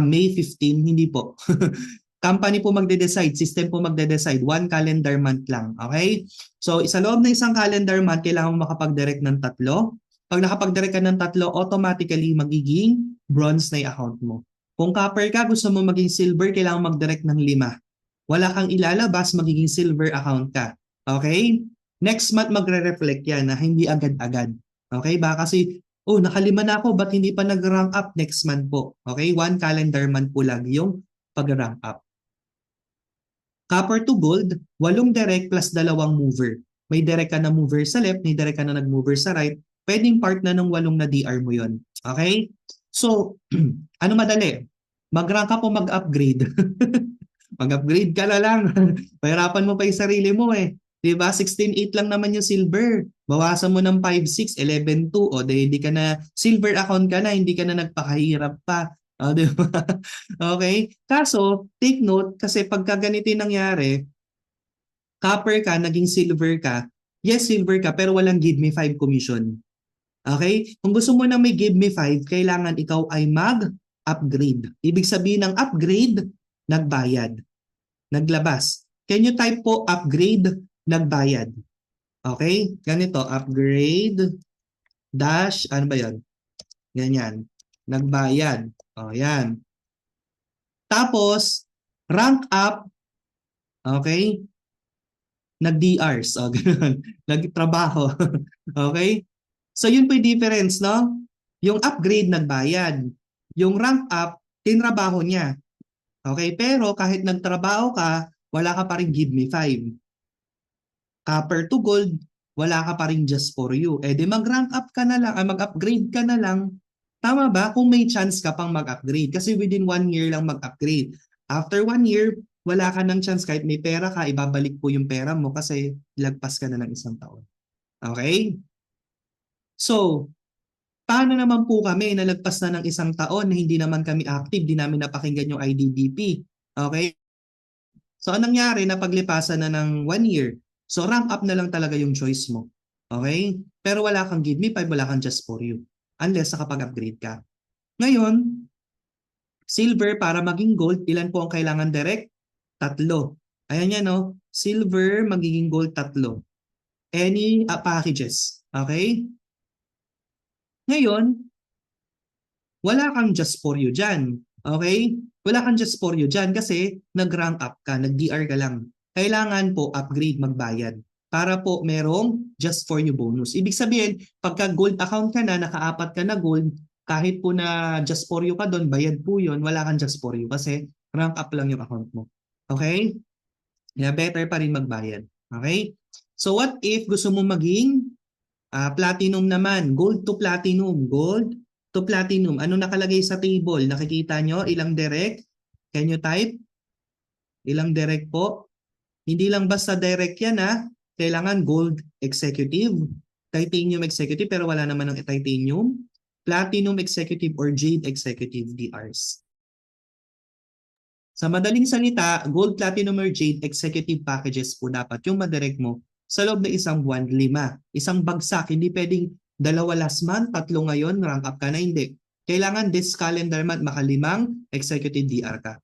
A: May 15? Hindi po. Company po magde-decide, system po magde-decide, 1 calendar month lang, okay? So, sa loob ng isang calendar month, kailangan mo makapag-direct ng 3. Pag nakapag-direct ka ng 3, automatically magiging bronze na yung account mo. Kung copper ka, gusto mo maging silver, kailangan mag-direct ng 5. Wala kang ilalabas, magiging silver account ka. Okay? Next month, magre-reflect yan na hindi agad-agad. Okay? Baka kasi, nakalima na ako, ba't hindi pa nag-rank up next month po? Okay? 1 calendar month po lang yung pag-rank up. Copper to gold, 8 direct plus 2 mover. May direct ka na mover sa left, may direct ka na nag-mover sa right. Pwedeng part na ng 8 na DR mo yon. Okay? So, ano madali? Mag-rank up o mag-upgrade? Mag-upgrade ka na lang. Pahirapan mo pa yung sarili mo eh. Diba? 16.8 lang naman yung silver. Bawasan mo ng 5.6, 11.2. O hindi ka na, silver account ka na, hindi ka na nagpakahirap pa. Diba? Okay? Kaso, take note, kasi pagka ganito yung nangyari, copper ka, naging silver ka, yes, silver ka, pero walang give me 5 commission. Okay? Kung gusto mo na may give me 5, kailangan ikaw ay mag-upgrade. Ibig sabihin ng upgrade, nagbayad. Naglabas. Can you type po upgrade, nagbayad? Okay? Ganito, upgrade, dash, ano ba yan? Ganyan. Nagbayad. O, yan. Tapos, rank up, okay? Nag-DRs, o ganun. Nagtrabaho. Okay? So yun po yung difference, no? Yung upgrade, nagbayad. Yung rank up, tinrabaho niya. Okay? Pero kahit nagtrabaho ka, wala ka pa rin give me 5. Copper to gold, wala ka pa rin just for you. Di mag-rank up ka na lang, mag-upgrade ka na lang. Tama ba? Kung may chance ka pang mag-upgrade. Kasi within 1 year lang mag-upgrade. After 1 year, wala ka ng chance. Kahit may pera ka, ibabalik po yung pera mo kasi lagpas ka na ng 1 taon. Okay? So, paano naman po kami nalagpas na ng 1 taon na hindi naman kami active, di namin napakinggan yung IDDP? Okay? So, anong nangyari na paglipasan na ng 1 year? So, rank up na lang talaga yung choice mo. Okay? Pero wala kang give me 5, wala kang just for you. Unless nakapag-upgrade ka. Ngayon, silver para maging gold, ilan po ang kailangan direct? 3. Ayan yan, no? Silver, magiging gold, 3. Any packages. Okay? Ngayon, wala kang just for you dyan. Okay? Wala kang just for you dyan kasi nag-rank up ka, nag-DR ka lang. Kailangan po upgrade, magbayad para po merong just for you bonus. Ibig sabihin, pagka gold account ka na, naka-4 ka na gold, kahit po na just for you ka doon, bayad po yun, wala kang just for you kasi rank up lang yung account mo. Okay? Yeah, better pa rin magbayad. Okay? So what if gusto mo maging platinum naman, gold to platinum, gold to platinum. Ano nakalagay sa table? Nakikita nyo? Ilang direct? Can you type? Ilang direct po? Hindi lang basta direct yan ha. kailangan gold executive, titanium executive pero wala naman ng titanium, platinum executive or jade executive DRs. Sa madaling salita, gold, platinum or jade executive packages po dapat yung madirect mo sa loob ng isang buwan, 5. Isang bagsak, hindi pwedeng 2 last month, 3 ngayon, rank up ka na, hindi. Kailangan this calendar month, maka-5 executive DR ka.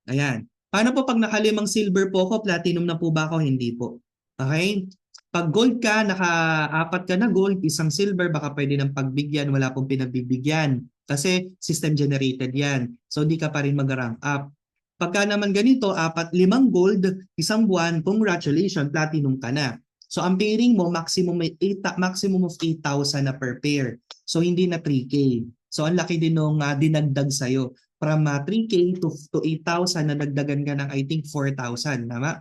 A: Ayan. Paano po pag naka-5 silver po ako, platinum na po ba ako? Hindi po. Okay? Pag gold ka, naka-4 ka na gold, isang silver, baka pwede ng pagbigyan, wala pong pinagbibigyan. Kasi system generated yan. So di ka pa rin mag-rank up. Pagka naman ganito, 5 gold, isang buwan, congratulations, platinum ka na. So ang pairing mo, maximum of 8,000 na per pair. So hindi na 3K. So ang laki din nung dinagdag sa'yo. From 3K to 8,000, nadagdagan ka ng I think 4,000. Tama?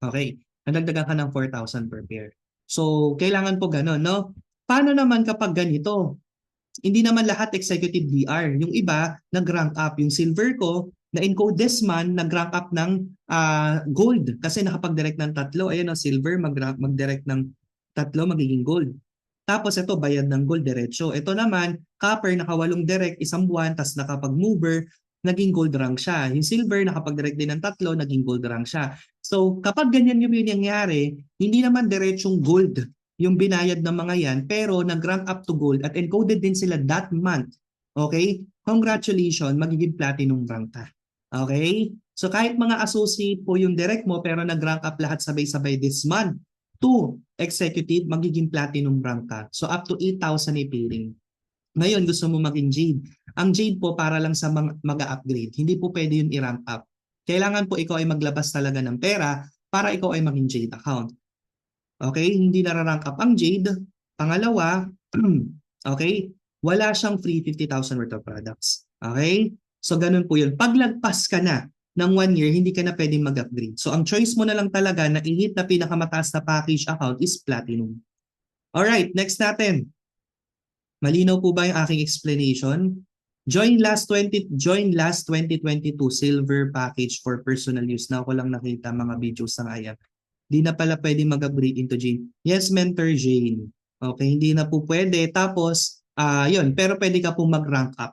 A: Okay. Nadagdagan ka ng 4,000 per pair. So kailangan po ganun, no? Paano naman kapag ganito? Hindi naman lahat executive DR. Yung iba, nag-rank up. Yung silver ko, na-encode this month, nag-rank up ng gold. Kasi nakapag-direct ng 3. Ayan, silver, mag-direct ng 3, magiging gold. Tapos ito, bayad ng gold, diretso. Ito naman, copper, naka-8 direct, isang buwan, tapos nakapag-mover, naging gold rank siya. Yung silver, nakapag-direct din ng 3, naging gold rank siya. So, kapag ganyan yung nangyari, hindi naman diretsong gold yung binayad ng mga yan, pero nag-rank up to gold at encoded din sila that month. Okay? Congratulations, magiging platinum rank ka. Okay? So kahit mga associate po yung direct mo pero nag-rank up lahat sabay-sabay this month, 2 executive, magiging platinum rank ka. So up to 8,000 ay pairing. Ngayon, gusto mo maging jade. Ang jade po para lang sa mag-upgrade. Hindi po pwede yun i-rank up. Kailangan po ikaw ay maglabas talaga ng pera para ikaw ay maging jade account. Okay? Hindi nararank up ang jade. Pangalawa, okay? Wala siyang free 50,000 worth of products. Okay? So ganun po yun. Paglagpas ka na ng 1 year, hindi ka na pwedeng mag-upgrade. So ang choice mo na lang talaga na i-hit na pinakamataas na package account is platinum. Alright, next natin. Malinaw po ba yung aking explanation? Join last 2022 silver package for personal use. Na ako lang nakita mga videos ng IF. Di na pala pwede mag-upgrade into Jane. Yes, Mentor Jane. Okay, hindi na po pwede. Tapos, yun, pero pwede ka po mag-rank up.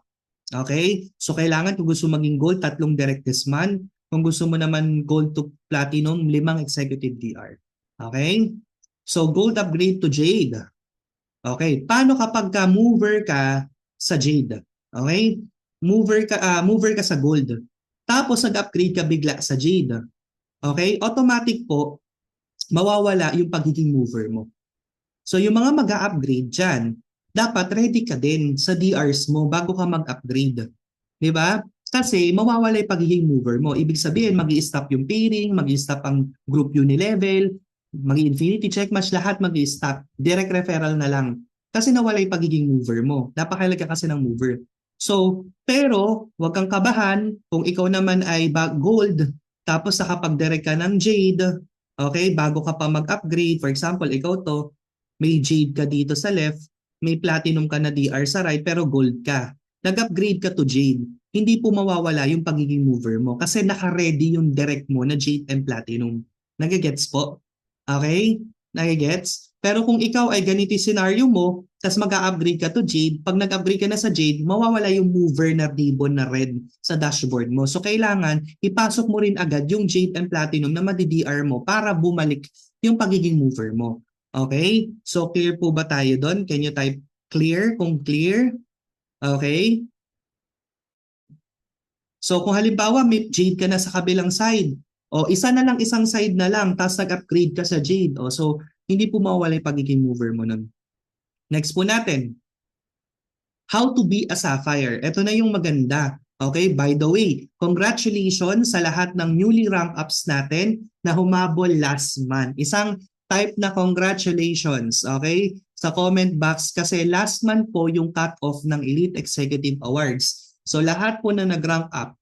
A: Okay? So, kailangan kung gusto maging gold, 3 direct this month. Kung gusto mo naman gold to platinum, 5 executive DR. Okay? So, gold upgrade to jade. Okay, paano kapag mover ka sa jade? Okay? Mover ka sa gold. Tapos nag-upgrade ka bigla sa jade. Okay? Automatic po mawawala yung pagiging mover mo. So yung mga mag-upgrade dyan, dapat ready ka din sa DRs mo bago ka mag-upgrade. Di ba? Kasi mawawala yung pagiging mover mo. Ibig sabihin, mag-i-stop yung pairing, mag-i-stop ang group unilevel, mag-infinity check match, lahat mag-i-stop. Direct referral na lang. Kasi nawala yung pagiging mover mo. Napakahalaga kasi ng mover. So, pero wag kang kabahan kung ikaw naman ay gold, tapos nakapag-direct ka ng jade, okay, bago ka pa mag-upgrade. For example, ikaw to, may jade ka dito sa left, may platinum ka na DR sa right, pero gold ka. Nag-upgrade ka to jade. Hindi po mawawala yung pagiging mover mo kasi naka-ready yung direct mo na jade and platinum. Nagigets po? Okay? Nagigets? Pero kung ikaw ay ganito yung scenario mo, tapos mag-upgrade ka to jade, pag nag-upgrade ka na sa jade, mawawala yung mover na ribbon na red sa dashboard mo. So kailangan ipasok mo rin agad yung jade and platinum na madi-DR mo para bumalik yung pagiging mover mo. Okay? So clear po ba tayo doon? Can you type clear kung clear? Okay? So kung halimbawa may jade ka na sa kabilang side, o isa na lang, isang side na lang, tapos nag-upgrade ka sa jade. O so hindi po mawawala yung pagiging mover mo nun. Next po natin. How to be a sapphire. Ito na yung maganda. Okay, by the way, congratulations sa lahat ng newly rank ups natin na humabol last month. Isang type na congratulations, okay, sa comment box kasi last month po yung cut-off ng Elite Executive Awards. So lahat po na nag-rank up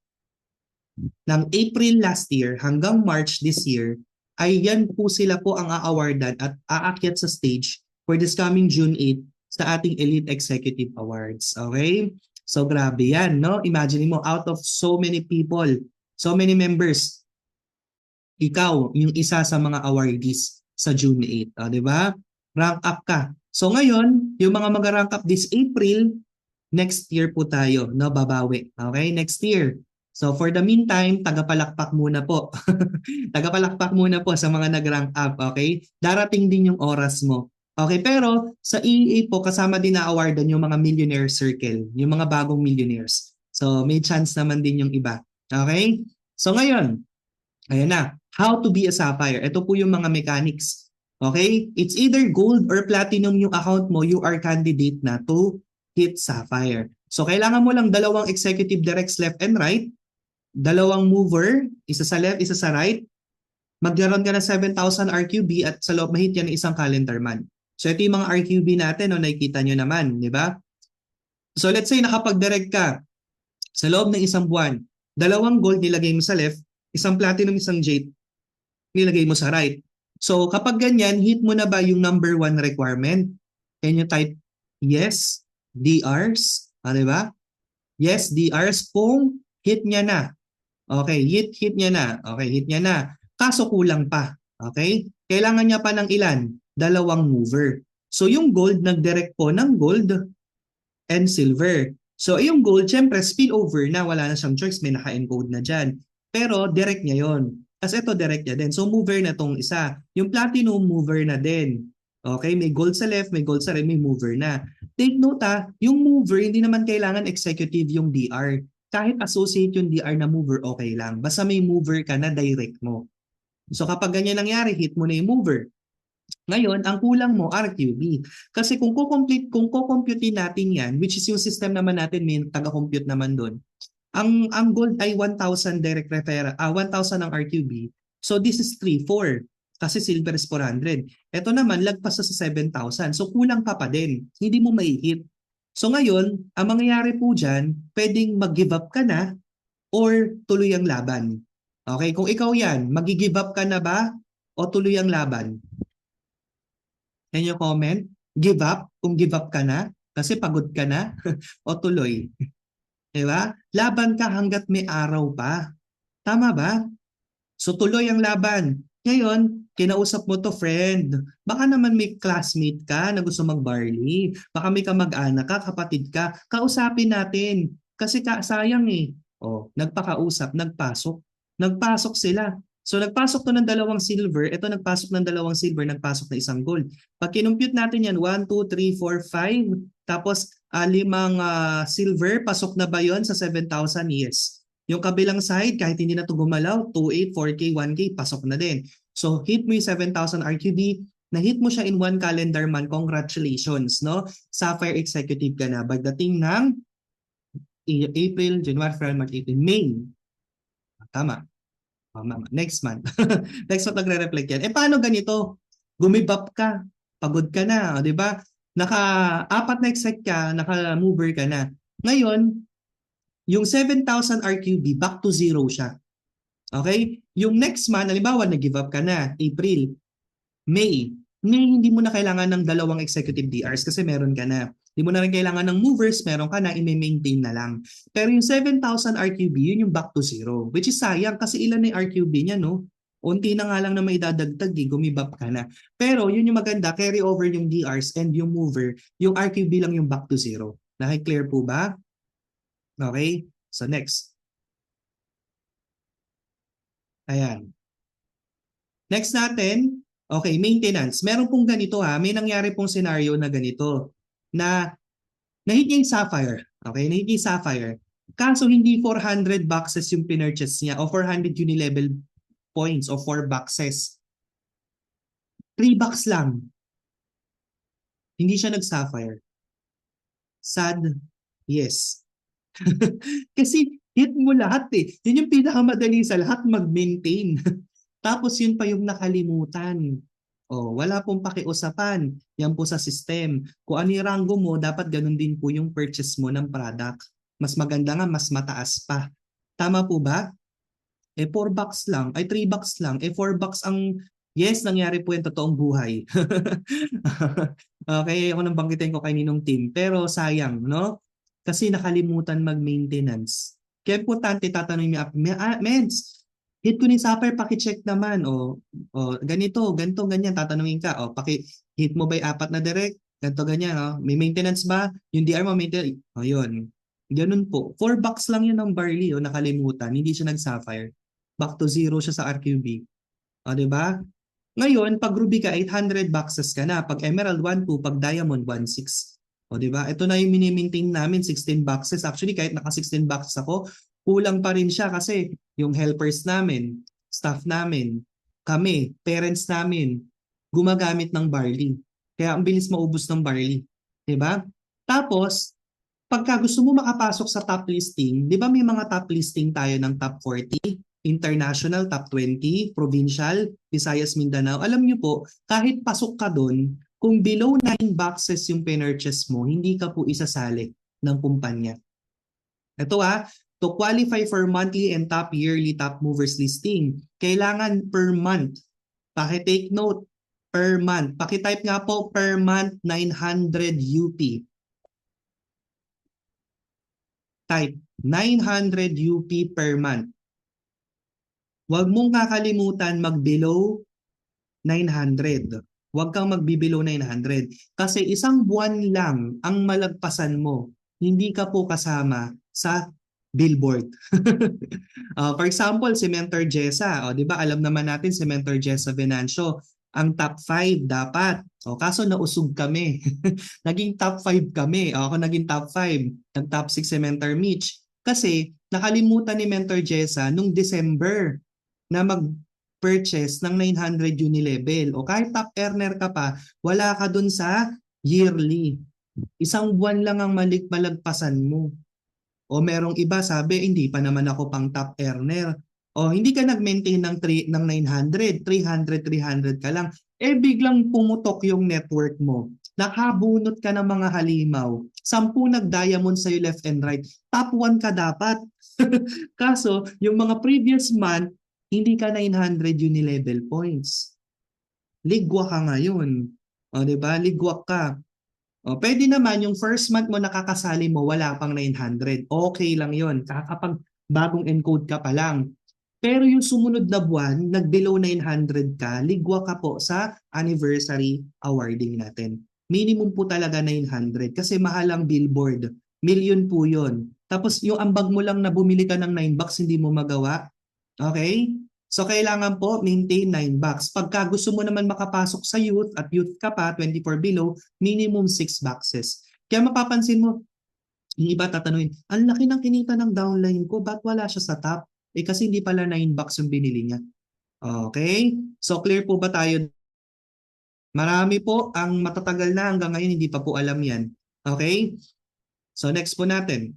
A: ng April last year hanggang March this year, ay yan po sila po ang a-awardan at aakyat sa stage for this coming June 8 sa ating Elite Executive Awards. Okay? So grabe yan, no? Imagine mo, out of so many people, so many members, ikaw yung isa sa mga awardees sa June 8. Di ba? Rank up ka. So ngayon, yung mga mag-rank up this April, next year po tayo, no? Babawi. Okay? Next year. So for the meantime, tagapalakpak muna po. Tagapalakpak muna po sa mga nag-rank up. Okay? Darating din yung oras mo. Okay, pero sa EA po, kasama din na awardan yung mga millionaire circle, yung mga bagong millionaires. So may chance naman din yung iba. Okay? So ngayon, ayan na. How to be a sapphire. Ito po yung mga mechanics. Okay? It's either gold or platinum yung account mo, you are candidate na to hit sapphire. So kailangan mo lang dalawang executive directs left and right, dalawang mover, isa sa left, isa sa right, magkaroon ka ng 7,000 RQB at sa loob mahit yan ng isang calendar month. So ito yung mga RQB natin, no, nakikita nyo naman, di ba? So let's say nakapag-direct ka sa loob ng isang buwan, dalawang gold nilagay mo sa left, isang platinum, isang jade, nilagay mo sa right. So kapag ganyan, hit mo na ba yung number 1 requirement? Can you type yes, DRs? Diba? Yes, DRs kung hit niya na. Okay, hit niya na. Okay, hit niya na. Kaso kulang pa. Okay? Kailangan niya pa ng ilan? Dalawang mover. So yung gold, nag-direct po ng gold and silver. So yung gold, syempre spillover na, wala na siyang choice, may naka-encode na dyan. Pero direct niya yon. Kasi ito direct niya din. So mover na tong isa. Yung platinum, mover na din. Okay, may gold sa left, may gold sa right, may mover na. Take note yung mover, hindi naman kailangan executive yung DR. Kahit associate yung DR na mover, okay lang. Basta may mover ka na direct mo. So kapag ganyan nangyari, hit mo na yung mover. Ngayon, ang kulang mo, RQB. Kasi kung kukompute natin yan, which is yung system naman natin, may taga-compute naman doon. Ang gold ay 1,000 direct referral, 1,000 ang RQB. So this is 3,400. Kasi silver is 400. Ito naman, lagpas sa 7,000. So kulang ka pa din. Hindi mo mai-hit. So ngayon, ang mangyayari po dyan, pwedeng mag-give up ka na or tuloy ang laban. Okay, kung ikaw yan, mag-give up ka na ba o tuloy ang laban? Can you comment? Give up? Kung give up ka na? Kasi pagod ka na? O tuloy? Diba? Laban ka hanggat may araw pa. Tama ba? So tuloy ang laban. Ngayon, kinausap mo to friend. Baka naman may classmate ka na gusto mag-barley. Baka may kamag-anak ka, kapatid ka. Kausapin natin. Kasi sayang eh. O, nagpakausap, nagpasok. Nagpasok sila. So nagpasok to ng dalawang silver, ito nagpasok ng dalawang silver, nagpasok na isang gold. Pag kinumpute natin yan, 1, 2, 3, 4, 5, tapos 5 silver, pasok na ba yon sa 7,000? Yes. Yung kabilang side, kahit hindi na ito gumalaw, 2, 8, 4K, 1K, pasok na din. So hit mo yung 7,000 RQB, na-hit mo siya in one calendar month, congratulations, no? Sapphire Executive ka na. Pagdating ng April, January, February, March, April, May. Tama. Next month. Next month nagre-reflect yan. Paano ganito? Gumibap ka, pagod ka na, di ba? Naka-4 na exec ka, naka-mover ka na. Ngayon, yung 7,000 RQB, back to zero siya. Okay? Yung next month, halimbawa, nag-give up ka na, April, May, hindi mo na kailangan ng dalawang executive DRs kasi meron ka na. Hindi mo na rin kailangan ng movers, meron ka na, i-maintain na lang. Pero yung 7,000 RQB, yun yung back to zero. Which is sayang kasi ilan na yung RQB niya, no? Unti na nga lang na may dadagdag, gumibap ka na. Pero yun yung maganda, carry over yung DRs and yung mover, yung RQB lang yung back to zero. Naki-clear po ba? Okay? So next. Ayan. Next natin, okay, maintenance. Meron pong ganito may nangyari pong scenario na ganito na nahit niya yung Sapphire. Okay, nahit niya yung Sapphire. Kaso hindi 400 boxes yung pinurchase niya o 400 unilevel points o 4 boxes. 3 box lang. Hindi siya nag-Sapphire. Sad? Yes. Kasi hit mo lahat eh. Yun yung pinakamadali sa lahat, mag-maintain. Tapos yun pa yung nakalimutan. Wala pong pakiusapan. Yan po sa system. Kung ano yung rango mo, dapat ganun din po yung purchase mo ng product. Mas maganda nga, mas mataas pa. Tama po ba? 4 bucks lang, ay 3 bucks lang, 4 bucks ang, yes, nangyari po yung totoong buhay. Okay, ako nang banggitin ko kay Ninong Team. Pero sayang, no? Kasi nakalimutan mag-maintenance. Kaya importante tatanungin niya, Mens, hit ko ni Sapphire, paki-check naman. O ganito, ganito, ganyan. Tatanungin ka, hit mo ba yung apat na direct? Ganito, ganyan. May maintenance ba? Yung DR mo, maintenance. O, yun. Ganun po. 4 bucks lang yun ng barley, nakalimutan. Hindi siya nag-Sapphire. Back to zero siya sa RQB. O, di ba? Ngayon, pag Ruby ka, 800 boxes ka na. Pag Emerald, 1.2. Pag Diamond, 1.6. O, di ba? Ito na yung mini-maintain namin, 16 boxes. Actually, kahit naka 16 boxes ako, kulang pa rin siya kasi yung helpers namin, staff namin, kami, parents namin, gumagamit ng barley. Kaya ang bilis maubos ng barley. Di ba? Tapos, pagka gusto mo makapasok sa top listing, di ba may mga top listing tayo ng top 40? International, top 20, provincial, Visayas, Mindanao. Alam niyo po, kahit pasok ka doon, kung below 9 boxes yung pinurchase mo, hindi ka po isasali ng kumpanya. Ito to qualify for monthly and top yearly top movers listing, kailangan per month. Paki-take note, per month. Paki-type nga po per month 900 UP. Type 900 UP per month. Huwag mong kakalimutan mag-below 900. Huwag kang magbibelow 900. Kasi isang buwan lang ang malagpasan mo. Hindi ka po kasama sa billboard. For example, si Mentor Jessa. Di ba alam naman natin si Mentor Jessa Venancio. Ang top 5 dapat. Kaso nausog kami. Naging top 5 kami. Ako naging top 5. Nag-top 6 si Mentor Mitch. Kasi nakalimutan ni Mentor Jessa nung December na mag-purchase ng 900 Unilevel. Kahit top earner ka pa, wala ka dun sa yearly. Isang buwan lang ang malagpasan mo. Merong iba sabi, hindi pa naman ako pang top earner. Hindi ka nag-maintain ng 900, 300, 300 ka lang. Biglang pumutok yung network mo. Nakabunot ka ng mga halimaw. 10 nag-diamond sa'yo left and right. Top 1 ka dapat. Kaso, yung mga previous month, hindi ka 900 Unilevel points. Ligwa ka ngayon. Diba? Ligwa ka. Pwede naman yung first month mo nakakasali mo, wala pang 900. Okay lang yon kapag bagong encode ka pa lang. Pero yung sumunod na buwan, nag-below 900 ka, ligwa ka po sa anniversary awarding natin. Minimum po talaga 900 kasi mahal ang billboard. Million po yon. Tapos yung ambag mo lang na bumili ka ng 9 bucks, hindi mo magawa. Okay? So kailangan po maintain 9 bucks. Pagka gusto mo naman makapasok sa youth at youth ka pa, 24 below, minimum 6 boxes. Kaya mapapansin mo, yung iba tatanungin, ang laki ng kinita ng downline ko, ba't wala siya sa top? Kasi hindi pala 9 bucks yung binili niya. Okay? So clear po ba tayo? Marami po ang matatagal na hanggang ngayon hindi pa po alam yan. Okay? So next po natin.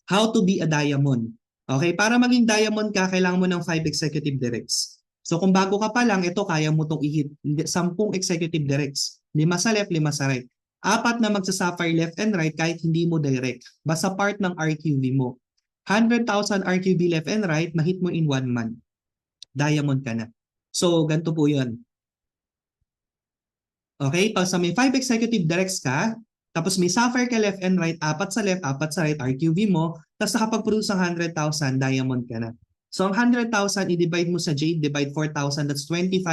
A: How to be a diamond. Okay, para maging diamond ka, kailangan mo ng 5 executive directs. So kung bago ka pa lang, ito kaya mo itong i-hit 10 executive directs. 5 sa left, 5 sa right. 4 na magsa-sapphire left and right kahit hindi mo direct. Basta part ng RQB mo. 100,000 RQB left and right, ma-hit mo in 1 month. Diamond ka na. So ganito po yun. Okay, pag sa may 5 executive directs ka, tapos may sapphire ka left and right, 4 sa left, 4 sa right, RQB mo, tapos nakapag-produce ng 100,000, diamond ka na. So ang 100,000, i-divide mo sa jade, divide 4,000, that's 25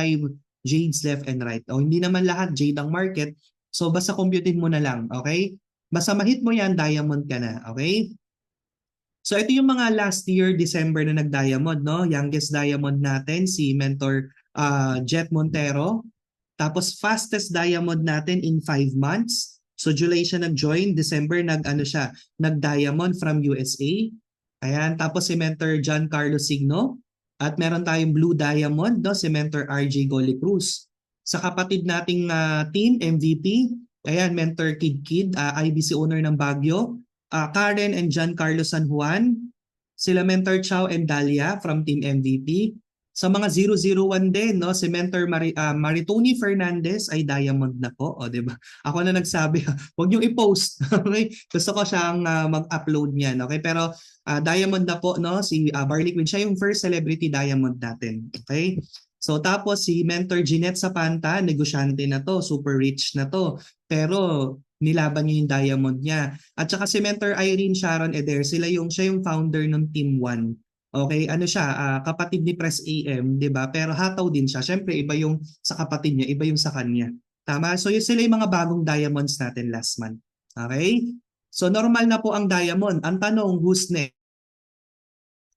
A: jades left and right. Hindi naman lahat jade ang market, so basta computein mo na lang, okay? Basta ma-hit mo yan, diamond ka na, okay? So ito yung mga last year, December na nag-diamond, no? Youngest diamond natin, si Mentor Jet Montero. Tapos fastest diamond natin in 5 months. So July siya nag-join, December nag-diamond from USA. Ayan, tapos si Mentor John Carlos Signo. At meron tayong blue diamond, no? Si Mentor RJ Goli Cruz. Sa kapatid nating team, MVP, ayan, Mentor Kid, IBC owner ng Baguio. Karen and John Carlos San Juan. Sila Mentor Chow and Dalia from Team MVP. Sa mga 001 din, no, si Mentor Maritoni Fernandez ay diamond na po, di ba? Ako na nagsabi, huwag niyo i-post. Okay? Gusto ko siyang mag-upload niyan, okay? Pero diamond na po, no, si Barley Queen, siya yung first celebrity diamond natin, okay? So tapos si Mentor Jeanette Sapanta, negosyante na to, super rich na to. Pero nilaban niya yung diamond niya. At saka si Mentor Irene Sharon Eder, siya yung founder ng Team 1. Okay, ano siya, kapatid ni Press AM, 'di ba? Pero hataw din siya. Syempre iba yung sa kapatid niya, iba yung sa kanya. Tama? So yun sila yung mga bagong diamonds natin last month. Okay? So normal na po ang diamond. Ang tanong, who's next?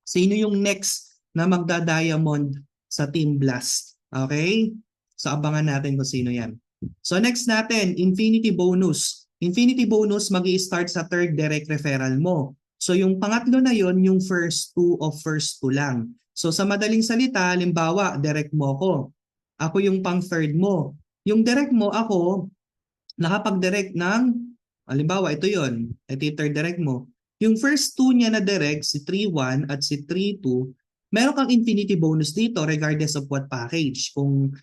A: Sino yung next na magda-diamond sa Team Blast? Okay? So abangan natin kung sino yan. So next natin, Infinity Bonus. Infinity Bonus magi-start sa third direct referral mo. So yung pangatlo na yon, yung first two of first two lang. So sa madaling salita, halimbawa, direct mo ako. Ako yung pang third mo. Yung direct mo, ako, nakapag-direct ng, halimbawa, ito yon, ito yung third direct mo. Yung first two niya na direct, si 3-1 at si 3-2, meron kang infinity bonus dito regardless of what package. Kung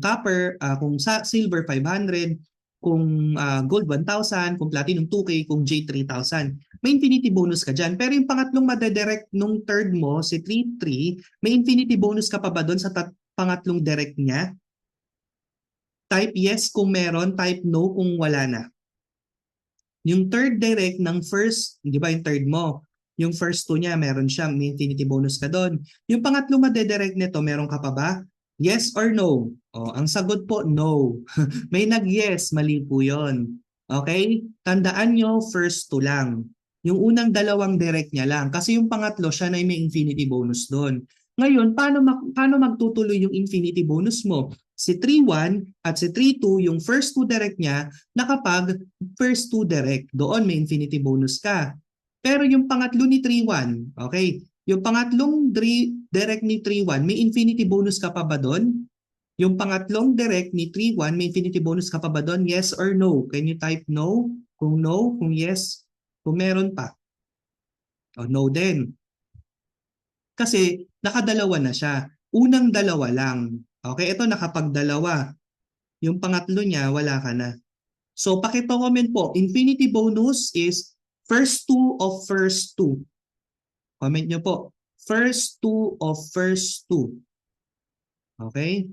A: copper, kung silver 500, kung gold 1,000, kung platinum 2K, kung J 3,000. May infinity bonus ka dyan. Pero yung pangatlong madedirect nung third mo, si 3-3, may infinity bonus ka pa ba doon sa pangatlong direct niya? Type yes kung meron, type no kung wala na. Yung third direct ng first, di ba yung third mo? Yung first two niya, meron siyang may infinity bonus ka doon. Yung pangatlo madedirect nito, meron ka pa ba? Yes or no? O, ang sagot po, no. May nag-yes, mali po yun. Okay? Tandaan nyo, first two lang. Yung unang dalawang direct niya lang. Kasi yung pangatlo, siya na may infinity bonus doon. Ngayon, paano magtutuloy yung infinity bonus mo? Si 3-1 at si 3-2, yung first two direct niya, nakapag first two direct, doon may infinity bonus ka. Pero yung pangatlo ni 3-1, okay, yung pangatlong direct ni 3-1, may infinity bonus ka pa ba doon? Yung pangatlong direct ni 3-1, may infinity bonus ka pa ba doon? Yes or no? Can you type no? Kung no, kung yes, kung meron pa. O no din. Kasi nakadalawa na siya. Unang dalawa lang. Okay, ito nakapagdalawa. Yung pangatlo niya, wala ka na. So pakito-comment po, infinity bonus is first two of first two. Comment nyo po, first two of first two. Okay?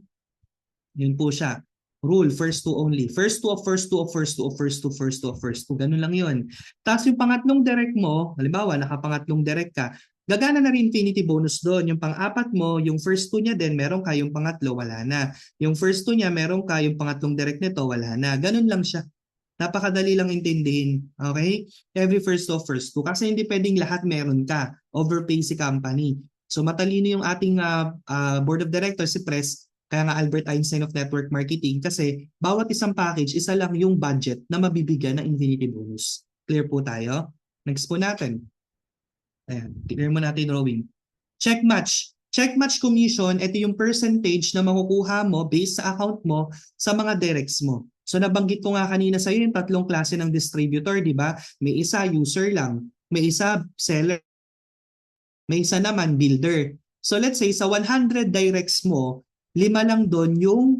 A: Yun po siya. Rule, first two only. First two of first two of first two of first two, first two of first two. Ganun lang yun. Tapos yung pangatlong direct mo, halimbawa, nakapangatlong direct ka, gagana na rin infinity bonus doon. Yung pang-apat mo, yung first two niya din, meron ka, yung pangatlo, wala na. Yung first two niya, meron ka, yung pangatlong direct nito, wala na. Ganun lang siya. Napakadali lang intindihin. Okay? Every first two of first two. Kasi hindi pwedeng lahat meron ka. Overpay si company. So matalino yung ating board of directors, si Press, kaya nga Albert Einstein of Network Marketing, kasi bawat isang package, isa lang yung budget na mabibigyan ng infinity bonus. Clear po tayo? Next po natin. Ayan, clear mo natin drawing. Check match. Check match commission, ito yung percentage na makukuha mo based sa account mo sa mga directs mo. So nabanggit ko nga kanina sa iyo yung tatlong klase ng distributor, di ba? May isa user lang, may isa seller, may isa naman builder. So let's say sa 100 directs mo, lima lang doon yung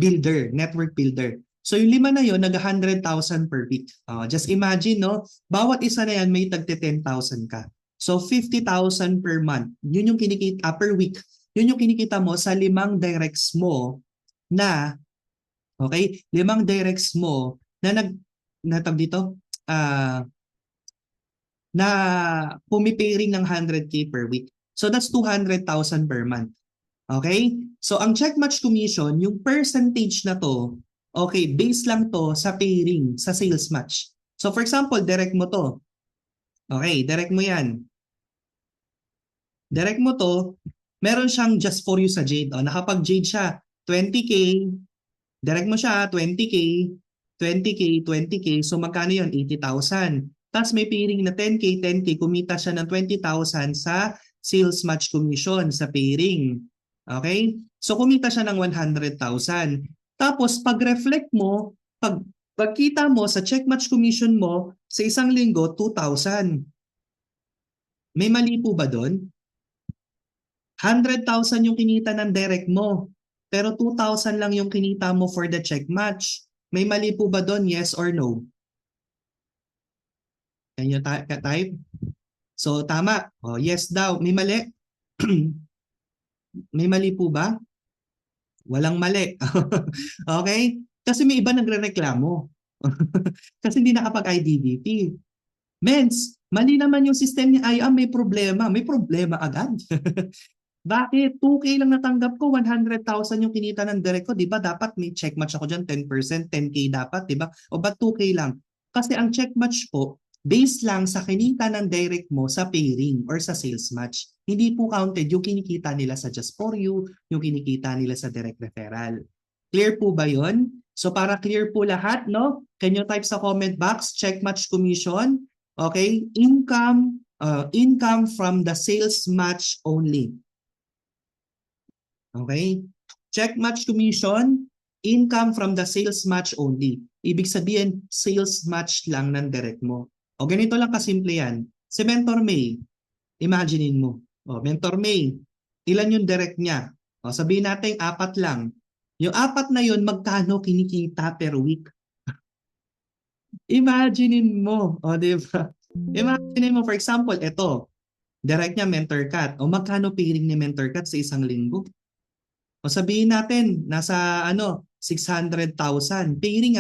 A: builder, network builder. So yung lima na yon nag 100,000 per week. Just imagine, no? Bawat isa na yan may tagte 10,000 ka. So 50,000 per month. Yun yung kinikita per week. Yun yung kinikita mo sa limang directs mo na, okay? Limang directs mo na natag dito, na pumipairing ng 100K per week. So that's 200,000 per month. Okay? So ang check match commission, yung percentage na to, okay, based lang to sa pairing, sa sales match. So for example, direct mo to. Okay, direct mo yan. Direct mo to, meron siyang just for you sa Jade. Nakapag Jade siya, 20K, direct mo siya, 20K, 20K, 20K. So magkano yun? 80,000. Tapos may pairing na 10K, 10K, kumita siya ng 20,000 sa sales match commission sa pairing. Okay? So kumita siya ng 100,000. Tapos pag-reflect mo, pagkita mo sa check match commission mo sa isang linggo, 2,000. May mali po ba doon? 100,000 yung kinita ng direct mo, pero 2,000 lang yung kinita mo for the check match. May mali po ba doon? Yes or no? Can you type? So tama. Yes daw. May mali? May mali po ba? Walang mali. Okay? Kasi may iba nagrereklamo. Kasi hindi nakapag-IDDP. Mens, Mali naman yung system ni IAM, may problema. May problema agad. Bakit? 2K lang natanggap ko, 100,000 yung kinita ng direct ko. Di ba dapat may check match ako dyan, 10%, 10K dapat, di ba? O ba't 2K lang? Kasi ang check match po, based lang sa kinita ng direct mo sa pairing or sa sales match. Hindi po counted yung kinikita nila sa Just For You, yung kinikita nila sa direct referral. Clear po ba yon? So para clear po lahat, no? Can you type sa comment box, check match commission, okay? Income from the sales match only. Okay? Check match commission, income from the sales match only. Ibig sabihin, sales match lang ng direct mo. O ganito lang kasimple yan. Si Mentor May, imaginein mo. O, Mentor May, ilan yung direct niya? O, sabihin natin, 4 lang. Yung 4 na yun, magkano kinikita per week? Imaginein mo. O, di ba? Imaginein mo, for example, ito, direct niya Mentor Cat. O, magkano pairing ni Mentor Cat sa isang linggo? O sabihin natin, nasa 600,000. Pairing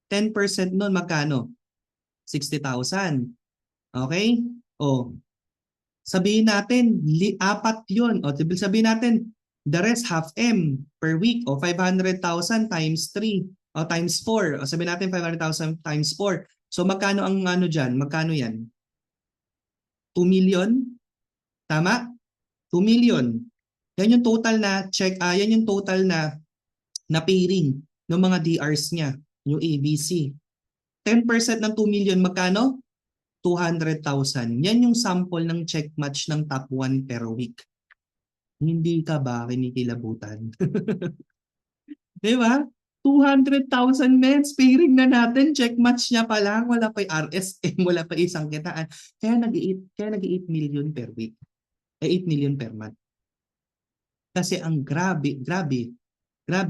A: 10% nun magkano? 60,000. Okay? O, sabihin natin, 4 yun. O, sabihin natin, the rest half M per week. O, 500,000 times 3. O, times 4. O, sabihin natin 500,000 times 4. So, magkano ang dyan? Magkano yan? 2 million? Tama? 2 million. Yan yung total na yan yung total na pairing ng mga DRs niya, yung ABC. 10% ng 2 million magkano? 200,000. Yan yung sample ng check match ng top 1 per week. Hindi ka ba kinikilabutan? Di ba? 200,000 mens, pairing na natin, check match niya pa lang, wala pa yung RSM, wala pa isang kitaan. Kaya nag-8 million per week. 8 million per month. Kasi ang grabe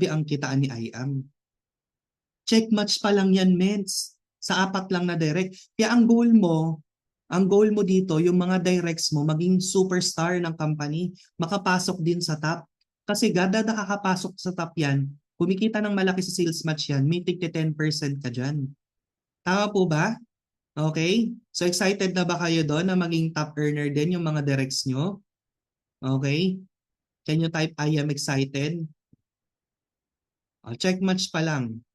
A: ang kitaan ni IAM. Check match pa lang yan, mens. Sa 4 lang na direct. Kaya ang goal mo dito, yung mga directs mo, maging superstar ng company, makapasok din sa top. Kasi gada nakakapasok sa top yan, kumikita ng malaki sa sales match yan, may tig 10% ka dyan. Tama po ba? Okay? So excited na ba kayo doon na maging top earner din yung mga directs nyo? Okay? Can you type I am excited? Check match pa lang.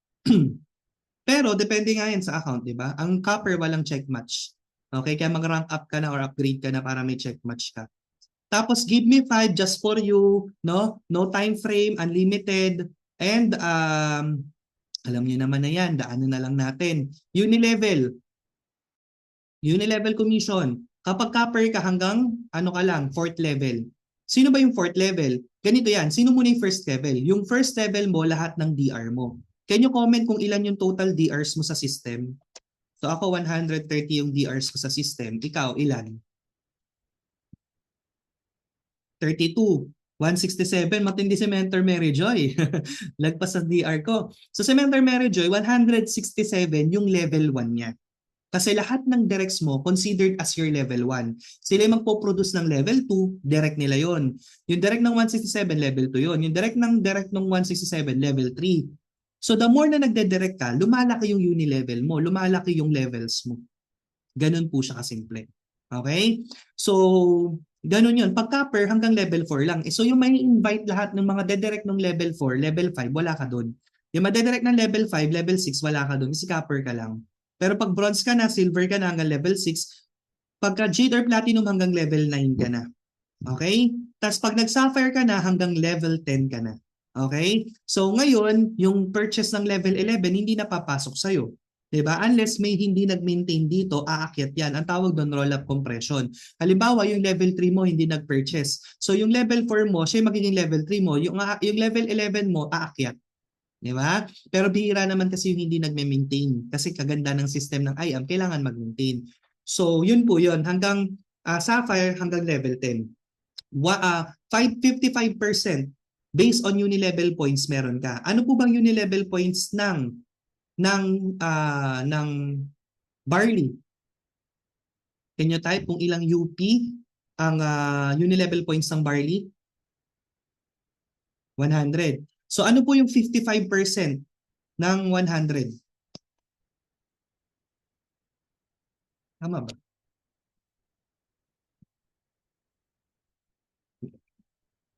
A: Pero depende nga yan sa account, di ba? Ang copper walang check match. Okay, kaya mag-rank up ka na or upgrade ka na para may check match ka. Tapos give me 5 just for you, no? No time frame, unlimited, and alam niyo naman na yan, daanan na lang natin. Unilevel commission. Kapag copper ka hanggang ano ka lang, 4th level. Sino ba yung 4th level? Ganito yan, sino muna yung first level? Yung first level mo, lahat ng DR mo. Can you comment kung ilan yung total DRs mo sa system? So ako 130 yung DRs ko sa system. Ikaw, ilan? 32. 167. Matindi si Mentor Mary Joy. Lagpas sa DR ko. So si Mentor Mary Joy, 167 yung level 1 niya. Kasi lahat ng directs mo considered as your level 1. Sila yung magpo-produce ng level 2, direct nila yon. Yung direct ng 167, level 2 yon. Yung direct ng 167, level 3. So the more na nagde-direct ka, lumalaki yung uni-level mo, lumalaki yung levels mo. Ganun po siya kasimple. Okay? So, ganun yun. Pag copper, hanggang level 4 lang. So yung may invite lahat ng mga dedirect ng level 4, level 5, wala ka doon. Yung madedirect ng level 5, level 6, wala ka doon. Kasi copper ka lang. Pero pag bronze ka na, silver ka na hanggang level 6, pagka jade or platinum hanggang level 9 ka na. Okay? Tapos pag nag-sapphire ka na, hanggang level 10 ka na. Okay? So ngayon, yung purchase ng level 11, hindi na papasok sa'yo. Diba? Unless may hindi nag-maintain dito, aakyat yan. Ang tawag doon, roll-up compression. Halimbawa, yung level 3 mo hindi nag-purchase. So yung level 4 mo, siya magiging level 3 mo. Yung level 11 mo, aakyat. Di ba? Pero bihira naman kasi yung hindi nagme-maintain. Kasi kaganda ng system ng IAM, kailangan mag-maintain. So, yun po yun. Hanggang Sapphire, hanggang level 10. 55% based on unilevel points meron ka. Ano po bang unilevel points ng barley? Can you type kung ilang UP ang unilevel points ng barley? 100. So ano po yung 55% ng 100? Tama ba?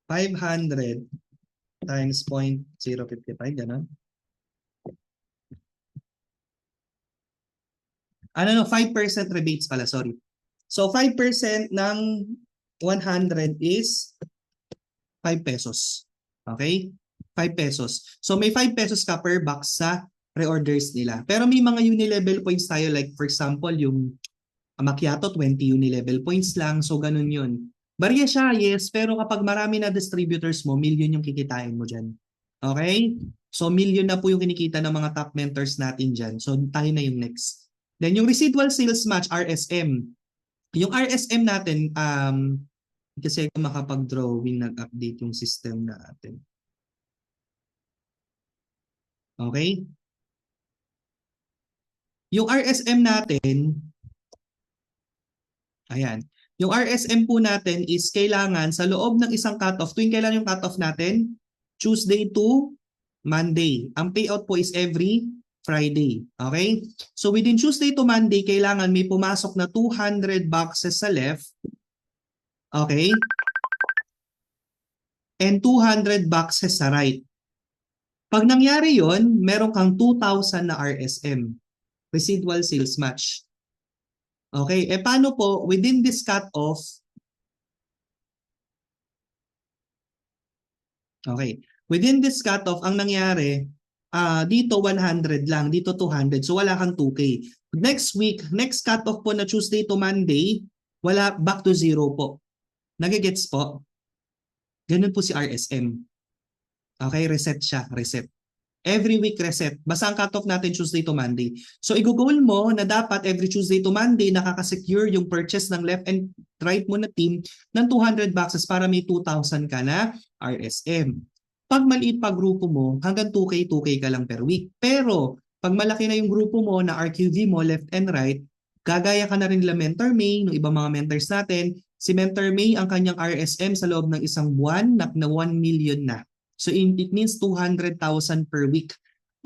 A: 500 times 0.055, gano'n. Ano no, 5% rebates pala, sorry. So 5% ng 100 is 5 pesos. Okay? 5 pesos. So may 5 pesos ka per box sa reorders nila. Pero may mga unilevel points tayo, like for example, yung macchiato, 20 unilevel points lang. So ganun yun. Barya siya, yes. Pero kapag marami na distributors mo, million yung kikitain mo dyan. Okay? So million na po yung kinikita ng mga top mentors natin dyan. So tayo na yung next. Then yung residual sales match, RSM. Yung RSM natin, kasi makapag-drawing, nag-update yung system natin. Okay? Yung RSM natin, ayan. Yung RSM po natin is kailangan sa loob ng isang cutoff. Tuwing kailan yung cutoff natin? Tuesday to Monday. Ang payout po is every Friday. Okay? So within Tuesday to Monday, kailangan may pumasok na 200 boxes sa left. Okay? And 200 boxes sa right. Pag nangyari yon, meron kang 2,000 na RSM, residual sales match. Okay, paano po within this cut-off? Okay, within this cut-off, ang nangyari, dito 100 lang, dito 200, so wala kang 2K. Next week, next cut-off po na Tuesday to Monday, wala, back to zero po. Nagigets po? Ganun po si RSM. Okay, reset siya, reset. Every week reset. Basta ang cutoff natin Tuesday to Monday. So i-goal mo na dapat every Tuesday to Monday nakaka-secure yung purchase ng left and right mo na team ng 200 boxes para may 2,000 ka na RSM. Pag maliit pa grupo mo, hanggang 2K, 2K ka lang per week. Pero pag malaki na yung grupo mo na RQV mo left and right, gagaya ka na rin nila Mentor May, ng ibang mga mentors natin. Si Mentor May, ang kanyang RSM sa loob ng isang buwan na 1 million na. So it means 200,000 per week.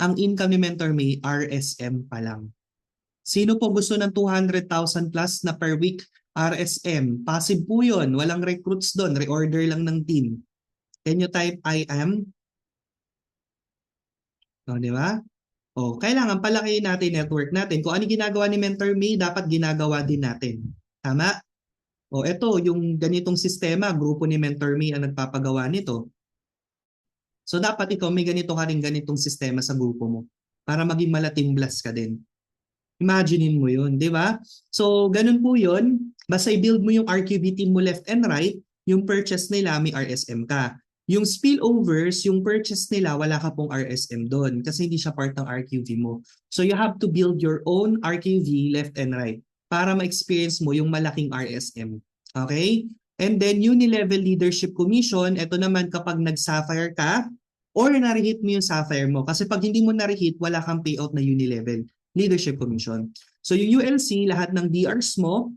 A: Ang income ni Mentor May, RSM pa lang. Sino po gusto ng 200,000 plus na per week RSM? Passive po yun. Walang recruits doon. Reorder lang ng team. Can you type I am? O, di ba? O, kailangan palakihin natin network natin. Kung ano ginagawa ni Mentor May, dapat ginagawa din natin. Tama? O, eto, yung ganitong sistema, grupo ni Mentor May ang nagpapagawa nito. So dapat ikaw may ganito ka rin ganitong sistema sa grupo mo para maging malatimblas ka din. Imaginein mo yun, di ba? So ganun po yun. Basta i-build mo yung RQB team mo left and right, yung purchase nila may RSM ka. Yung spillovers, yung purchase nila, wala ka pong RSM doon kasi hindi siya part ng RQV mo. So you have to build your own RQV left and right para ma-experience mo yung malaking RSM. Okay? And then Unilevel Leadership Commission, ito naman kapag nag-Sapphire ka or na-rehit mo yung Sapphire mo. Kasi pag hindi mo na-rehit, wala kang payout na Unilevel Leadership Commission. So yung ULC, lahat ng DRs mo,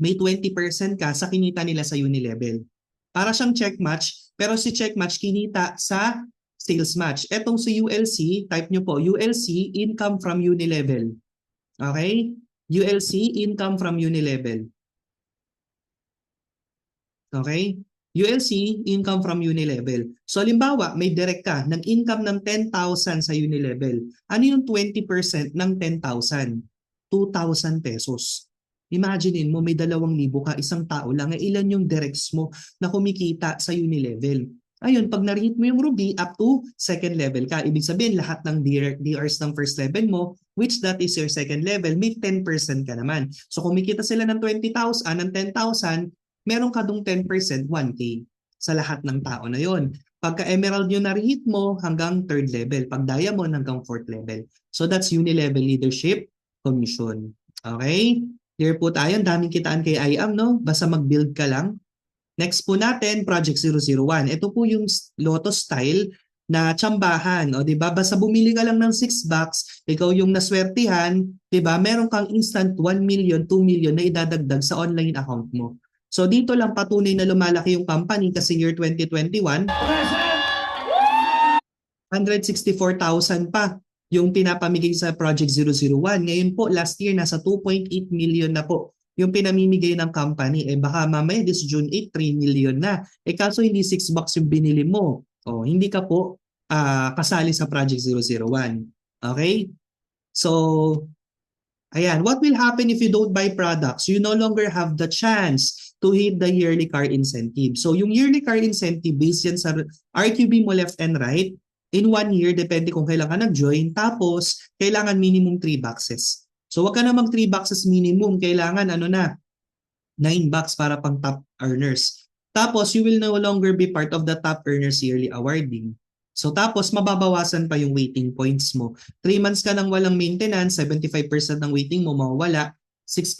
A: may 20% ka sa kinita nila sa Unilevel. Para siyang check match, pero si check match kinita sa sales match. Etong si ULC, type nyo po, ULC, income from Unilevel. Okay? ULC, income from Unilevel. Okay? ULC, income from Unilevel. So halimbawa, may direct ka ng income ng 10,000 sa Unilevel. Ano yung 20% ng 10,000? 2,000 pesos. Imaginein mo, may 2,000 ka, isang tao lang, ilan yung directs mo na kumikita sa Unilevel. Ayun, pag na-rehit mo yung Ruby, up to second level ka. Ibig sabihin, lahat ng DRs ng first level mo, which that is your second level, may 10% ka naman. So kumikita sila ng 20,000, ng 10,000, meron ka dong 10%, 1K sa lahat ng tao na yon. Pagka emerald yung na-rehit mo, hanggang third level. Pag diamond, hanggang fourth level. So that's Unilevel Leadership Commission. Okay? Clear po tayo. Daming kitaan kay IAM, no? Basta mag-build ka lang. Next po natin, Project 001. Ito po yung Lotto style na tsambahan. O, diba? Basta bumili ka lang ng 6 bucks, ikaw yung naswertihan, diba? Meron kang instant 1 million, 2 million na idadagdag sa online account mo. So dito lang patunay na lumalaki yung company kasi year 2021, 164,000 pa yung pinapamigay sa Project 001. Ngayon po, last year, nasa 2.8 million na po yung pinamimigay ng company. Baka mamaya this June 8, 3 million na. Kaso hindi $6 yung binili mo. Hindi ka po kasali sa Project 001. Okay? So, ayan. What will happen if you don't buy products? You no longer have the chance to hit the yearly car incentive. So, yung yearly car incentive, based yan sa RQB mo left and right, in 1 year, depende kung kailan ka nag-join, tapos kailangan minimum 3 boxes. So, wag ka na mag 3 boxes minimum, kailangan 9 bucks para pang top earners. Tapos, you will no longer be part of the top earners yearly awarding. So, tapos, mababawasan pa yung waiting points mo. 3 months ka nang walang maintenance, 75% ng waiting mo mawawala. 6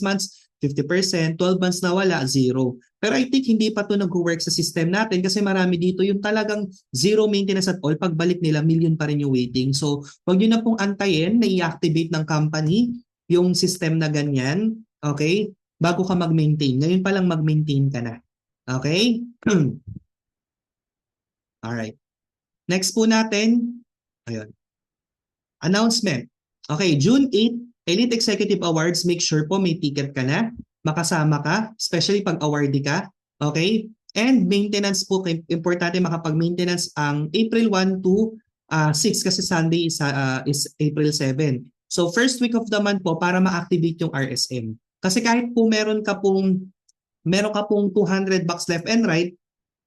A: months, 50%. 12 months na wala, 0. Pero I think hindi pa to nag-work sa system natin kasi marami dito yung talagang zero maintenance at all. Pagbalik nila, million pa rin yung waiting. So, wag nyo na pong antayin na i-activate ng company yung system na ganyan. Okay? Bago ka mag-maintain. Ngayon pa lang mag-maintain ka na. Okay? Alright. Next po natin, ayun. Announcement. Okay, June 8, Elite Executive Awards, make sure po may ticket ka na, makasama ka, especially pag awardee ka. Okay? And maintenance po, importante makapag-maintenance ang April 1 to 6 kasi Sunday is April 7. So first week of the month po para ma-activate yung RSM. Kasi kahit po meron ka pong $200 left and right,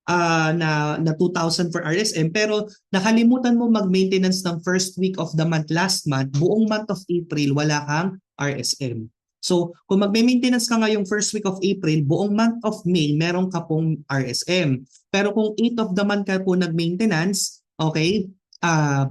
A: na 2,000 for RSM, pero nakalimutan mo mag-maintenance ng first week of the month last month, buong month of April, wala kang RSM. So, kung magme-maintenance ka ngayong first week of April, buong month of May, meron ka pong RSM. Pero kung 8 of the month ka po nag-maintenance, okay,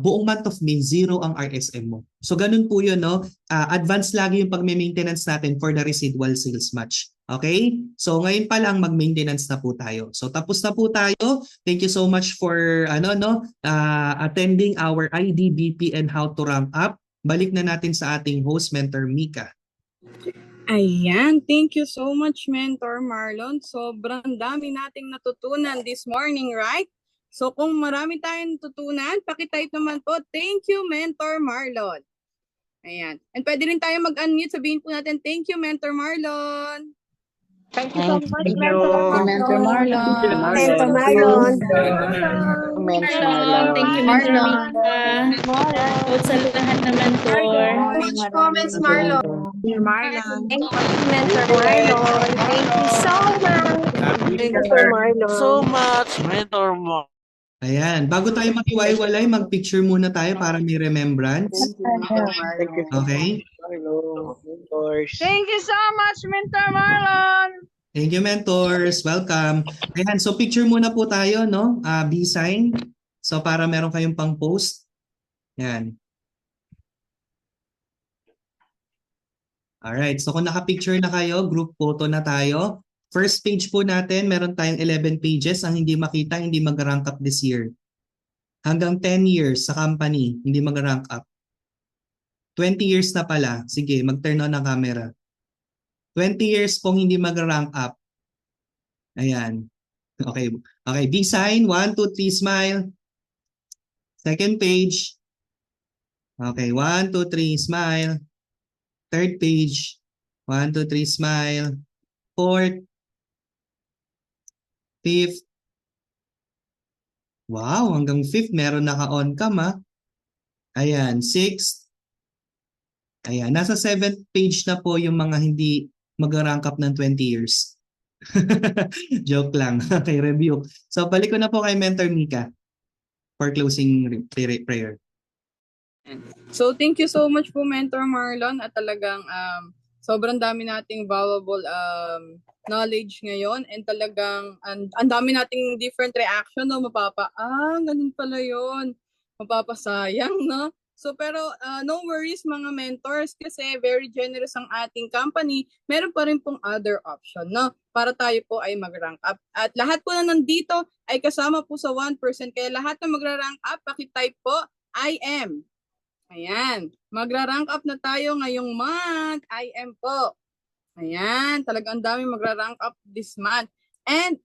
A: buong month of May, 0 ang RSM mo. So, ganun po yun, no? Advance lagi yung pag-maintenance natin for the residual sales match. Okay? So ngayon pa lang mag-maintenance na po tayo. So tapos na po tayo. Thank you so much for attending our IDBP and how to rank up. Balik na natin sa ating host mentor Mika.
B: Ayan, thank you so much Mentor Marlon. Sobrang dami nating natutunan this morning, right? So kung marami tayong natutunan, pakitype naman po. Thank you Mentor Marlon. Ayan. And pwede rin tayo mag-unmute. Sabihin po natin, thank you Mentor Marlon.
C: Thank you so much,
D: Mentor Marlon.
C: Mentor Marlon.
D: Mentor Marlon. Thank you, Mentor Mika. Out sa lahat na mentor.
C: Comments, Marlon.
E: Marlon.
C: Thank you, Mentor Marlon. Thank you so much. Mentor Marlon.
E: So much, Mentor Marlon.
A: Ayan, bago tayo mag-iwalay, mag-picture muna tayo para may remembrance. Okay?
C: Thank you so much, Mentor Marlon.
A: Thank you, mentors. Welcome. Ayan, so picture muna po tayo, no? B-sign. So para meron kayong pang-post. Ayan. Alright, so kung naka-picture na kayo, group photo na tayo. First page po natin, meron tayong 11 pages. Ang hindi makita, hindi mag-rank up this year. Hanggang 10 years sa company, hindi mag-rank up. 20 years na pala. Sige, mag-turn on ang camera. 20 years pong hindi mag-rank up. Ayan. Okay. Okay, B-sign. 1, 2, 3, smile. Second page. Okay, 1, 2, 3, smile. Third page. 1, 2, 3, smile. Fourth. Fifth. Wow, hanggang fifth meron naka-on cam ha. Ayan, sixth. Ayan, nasa 7th page na po yung mga hindi mag-rank up ng 20 years. Joke lang. Okay, review. So balik ko na po kay Mentor Mika for closing prayer.
B: So thank you so much po Mentor Marlon at talagang sobrang dami nating valuable knowledge ngayon and talagang ang dami nating different reaction, no? Ganun pala yun. Mapapasayang, no? So pero no worries mga mentors kasi very generous ang ating company. Meron pa rin pong other option, no? Para tayo po ay mag-rank up. At lahat po na nandito ay kasama po sa 1%. Kaya lahat na magra-rank up, pakitype po, I am. Ayan. Magra-rank up na tayo ngayong month. I am po. Ayan. Talagang dami magra-rank up this month. And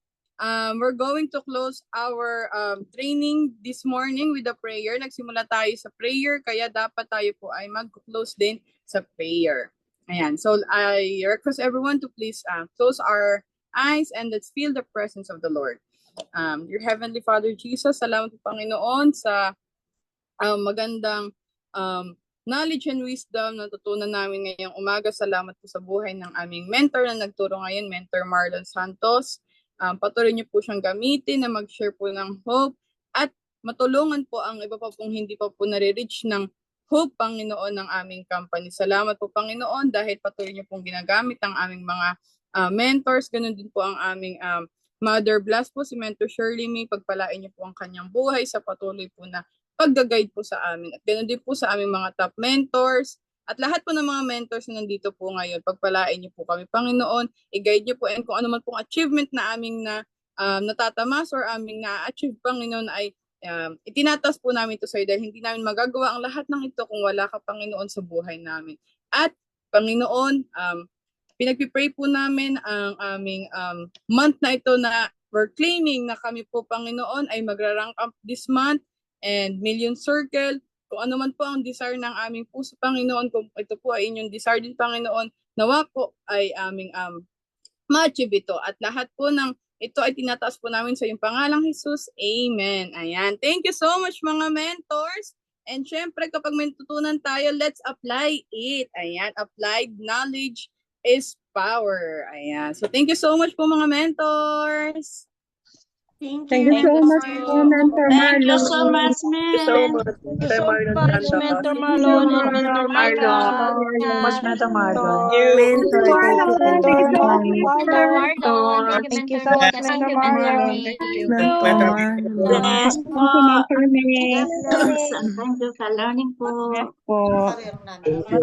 B: we're going to close our training this morning with a prayer. Nagsimula tayo sa prayer, kaya dapat tayo po ay mag-close din sa prayer. Ayan. So I request everyone to please close our eyes and let's feel the presence of the Lord. Dear Heavenly Father Jesus, salamat po Panginoon sa magandang knowledge and wisdom na tutunan namin ngayong umaga. Salamat po sa buhay ng aming mentor na nagturo ngayon, Mentor Marlon Santos. Patuloy niyo po siyang gamitin na mag-share po ng hope at matulungan po ang iba pa pong hindi pa po nare-reach ng hope, Panginoon, ng aming company. Salamat po, Panginoon, dahil patuloy niyo pong ginagamit ang aming mga mentors. Ganun din po ang aming Mother. Bless po si Mentor Shirley May. Pagpalain niyo po ang kanyang buhay sa patuloy po na pag-guide po sa amin. At ganoon din po sa aming mga top mentors at lahat po ng mga mentors na nandito po ngayon. Pagpalain niyo po kami, Panginoon. I-guide niyo po and kung ano man pong achievement na aming natatamas or aming na-achieve, Panginoon, ay itinatas po namin ito sa iyo dahil hindi namin magagawa ang lahat ng ito kung wala ka, Panginoon, sa buhay namin. At Panginoon, pinagpipray po namin ang aming month na ito na we're claiming na kami po, Panginoon, ay magra-rank up this month and Million Circle, kung ano man po ang desire ng aming puso, Panginoon, kung ito po ay inyong desire din, Panginoon, nawa po ay aming ma-achieve ito. At lahat po ng ito ay tinataas po namin sa iyong pangalang Jesus. Amen. Ayan. Thank you so much mga mentors. And syempre, kapag may tutunan tayo, let's apply it. Ayan. Applied knowledge is power. Ayan. So thank you so much po mga mentors.
C: Thank you so much po, Mentor Marlon.
D: Thank you so much, man.
E: Mentor Marlon and Mentor Marlon.
C: Mentor Marlon.
E: Thank you.
C: Thank you so much, Mentor Marlon.
D: Yes po.
C: Mentor May.
D: Thank you sa learning po.